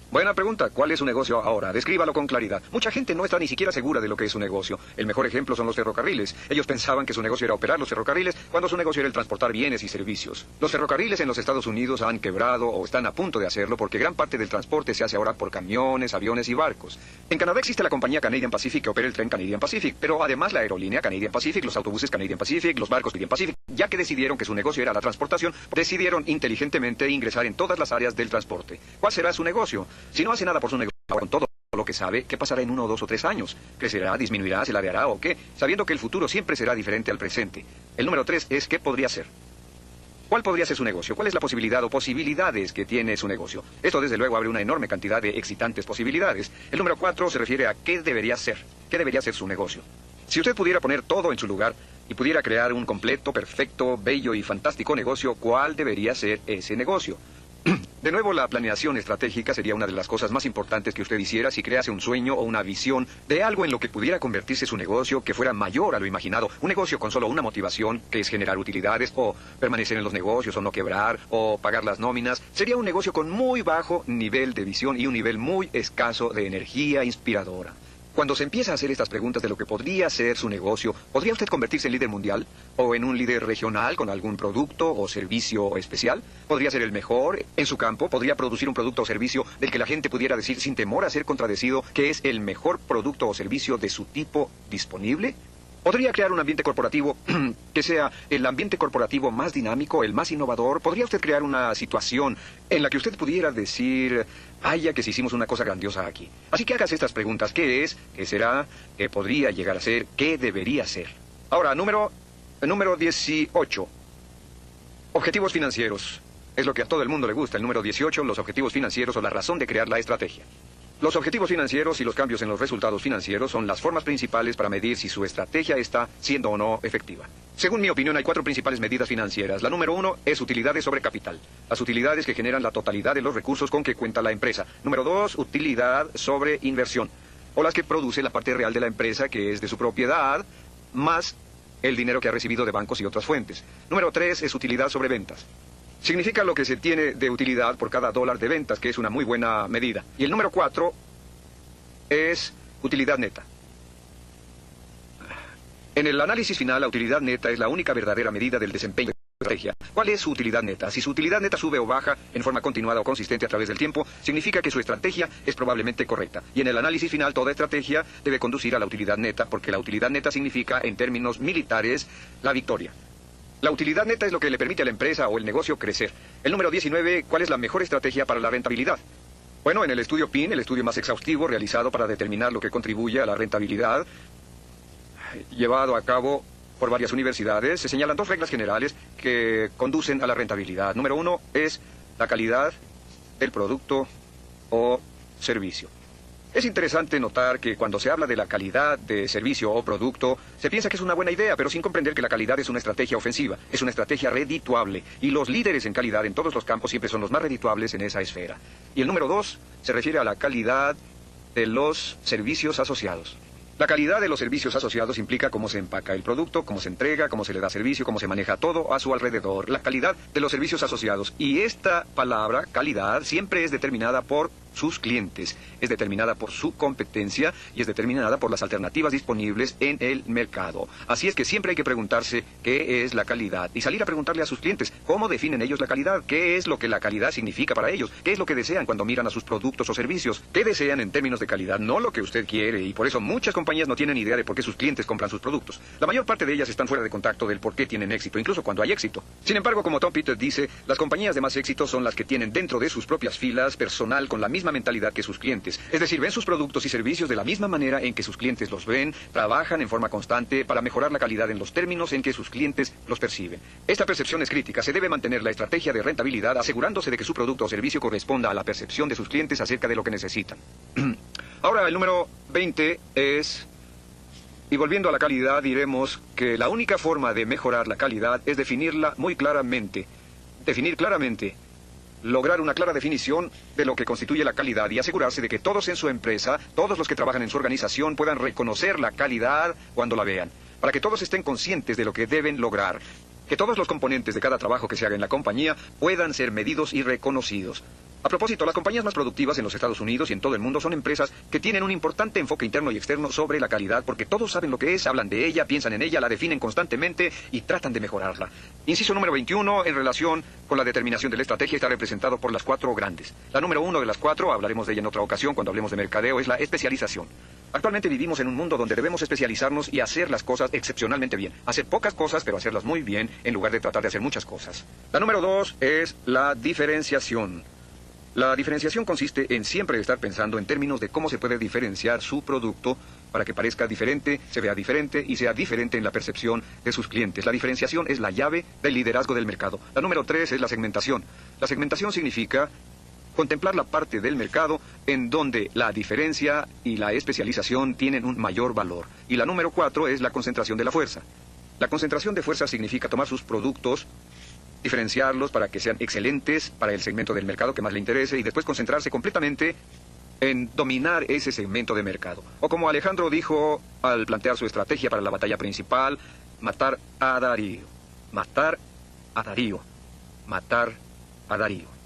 Buena pregunta. ¿Cuál es su negocio ahora? Descríbalo con claridad. Mucha gente no está ni siquiera segura de lo que es su negocio. El mejor ejemplo son los ferrocarriles. Ellos pensaban que su negocio era operar los ferrocarriles cuando su negocio era el transportar bienes y servicios. Los ferrocarriles en los Estados Unidos han quebrado o están a punto de hacerlo porque gran parte del transporte se hace ahora por camiones, aviones y barcos. En Canadá existe la compañía Canadian Pacific que opera el tren Canadian Pacific, pero además la aerolínea Canadian Pacific, los autobuses Canadian Pacific, los barcos Canadian Pacific, ya que decidieron que su negocio era la transportación, decidieron inteligentemente ingresar en todas las áreas del transporte. ¿Cuál será su negocio? Si no hace nada por su negocio, con todo lo que sabe, ¿qué pasará en 1, 2 o 3 años? ¿Crecerá, disminuirá, se ladeará o qué? Sabiendo que el futuro siempre será diferente al presente. El número 3 es ¿qué podría ser? ¿Cuál podría ser su negocio? ¿Cuál es la posibilidad o posibilidades que tiene su negocio? Esto desde luego abre una enorme cantidad de excitantes posibilidades. El número 4 se refiere a ¿qué debería ser? ¿Qué debería ser su negocio? Si usted pudiera poner todo en su lugar y pudiera crear un completo, perfecto, bello y fantástico negocio, ¿cuál debería ser ese negocio? De nuevo, la planeación estratégica sería una de las cosas más importantes que usted hiciera si crease un sueño o una visión de algo en lo que pudiera convertirse su negocio que fuera mayor a lo imaginado. Un negocio con solo una motivación, que es generar utilidades, o permanecer en los negocios, o no quebrar, o pagar las nóminas. Sería un negocio con muy bajo nivel de visión y un nivel muy escaso de energía inspiradora. Cuando se empieza a hacer estas preguntas de lo que podría ser su negocio, ¿podría usted convertirse en líder mundial? ¿O en un líder regional con algún producto o servicio especial? ¿Podría ser el mejor en su campo? ¿Podría producir un producto o servicio del que la gente pudiera decir sin temor a ser contradecido que es el mejor producto o servicio de su tipo disponible? ¿Podría crear un ambiente corporativo que sea el ambiente corporativo más dinámico, el más innovador? ¿Podría usted crear una situación en la que usted pudiera decir, vaya que si hicimos una cosa grandiosa aquí? Así que hágase estas preguntas. ¿Qué es? ¿Qué será? ¿Qué podría llegar a ser? ¿Qué debería ser? Ahora, número 18. Objetivos financieros. Es lo que a todo el mundo le gusta. El número 18, los objetivos financieros o la razón de crear la estrategia. Los objetivos financieros y los cambios en los resultados financieros son las formas principales para medir si su estrategia está siendo o no efectiva. Según mi opinión, hay 4 principales medidas financieras. La número 1 es utilidades sobre capital. Las utilidades que generan la totalidad de los recursos con que cuenta la empresa. Número 2, utilidad sobre inversión. O las que produce la parte real de la empresa, que es de su propiedad, más el dinero que ha recibido de bancos y otras fuentes. Número 3 es utilidad sobre ventas. Significa lo que se tiene de utilidad por cada dólar de ventas, que es una muy buena medida. Y el número 4 es utilidad neta. En el análisis final, la utilidad neta es la única verdadera medida del desempeño de la estrategia. ¿Cuál es su utilidad neta? Si su utilidad neta sube o baja en forma continuada o consistente a través del tiempo, significa que su estrategia es probablemente correcta. Y en el análisis final, toda estrategia debe conducir a la utilidad neta, porque la utilidad neta significa, en términos militares, la victoria. La utilidad neta es lo que le permite a la empresa o el negocio crecer. El número 19, ¿cuál es la mejor estrategia para la rentabilidad? Bueno, en el estudio PIN, el estudio más exhaustivo realizado para determinar lo que contribuye a la rentabilidad, llevado a cabo por varias universidades, se señalan 2 reglas generales que conducen a la rentabilidad. Número 1 es la calidad del producto o servicio. Es interesante notar que cuando se habla de la calidad de servicio o producto, se piensa que es una buena idea, pero sin comprender que la calidad es una estrategia ofensiva, es una estrategia redituable, y los líderes en calidad en todos los campos siempre son los más redituables en esa esfera. Y el número 2 se refiere a la calidad de los servicios asociados. La calidad de los servicios asociados implica cómo se empaca el producto, cómo se entrega, cómo se le da servicio, cómo se maneja todo a su alrededor. La calidad de los servicios asociados. Y esta palabra, calidad, siempre es determinada por sus clientes, es determinada por su competencia y es determinada por las alternativas disponibles en el mercado. Así es que siempre hay que preguntarse qué es la calidad y salir a preguntarle a sus clientes cómo definen ellos la calidad, qué es lo que la calidad significa para ellos, qué es lo que desean cuando miran a sus productos o servicios, qué desean en términos de calidad, no lo que usted quiere, y por eso muchas compañías no tienen idea de por qué sus clientes compran sus productos. La mayor parte de ellas están fuera de contacto del por qué tienen éxito, incluso cuando hay éxito. Sin embargo, como Tom Peters dice, las compañías de más éxito son las que tienen dentro de sus propias filas personal con la misma mentalidad que sus clientes. Es decir, ven sus productos y servicios de la misma manera en que sus clientes los ven, trabajan en forma constante para mejorar la calidad en los términos en que sus clientes los perciben. Esta percepción es crítica. Se debe mantener la estrategia de rentabilidad asegurándose de que su producto o servicio corresponda a la percepción de sus clientes acerca de lo que necesitan. Ahora, el número 20 es... Y volviendo a la calidad, diremos que la única forma de mejorar la calidad es definirla muy claramente. Definir claramente. Lograr una clara definición de lo que constituye la calidad y asegurarse de que todos en su empresa, todos los que trabajan en su organización puedan reconocer la calidad cuando la vean, para que todos estén conscientes de lo que deben lograr, que todos los componentes de cada trabajo que se haga en la compañía puedan ser medidos y reconocidos. A propósito, las compañías más productivas en los Estados Unidos y en todo el mundo son empresas que tienen un importante enfoque interno y externo sobre la calidad, porque todos saben lo que es, hablan de ella, piensan en ella, la definen constantemente y tratan de mejorarla. Inciso número 21, en relación con la determinación de la estrategia, está representado por las 4 grandes. La número 1 de las 4, hablaremos de ella en otra ocasión cuando hablemos de mercadeo, es la especialización. Actualmente vivimos en un mundo donde debemos especializarnos y hacer las cosas excepcionalmente bien. Hacer pocas cosas, pero hacerlas muy bien, en lugar de tratar de hacer muchas cosas. La número 2 es la diferenciación. La diferenciación consiste en siempre estar pensando en términos de cómo se puede diferenciar su producto para que parezca diferente, se vea diferente y sea diferente en la percepción de sus clientes. La diferenciación es la llave del liderazgo del mercado. La número 3 es la segmentación. La segmentación significa contemplar la parte del mercado en donde la diferencia y la especialización tienen un mayor valor. Y la número 4 es la concentración de la fuerza. La concentración de fuerza significa tomar sus productos, diferenciarlos para que sean excelentes para el segmento del mercado que más le interese y después concentrarse completamente en dominar ese segmento de mercado. O como Alejandro dijo al plantear su estrategia para la batalla principal, matar a Darío. Matar a Darío. Matar a Darío.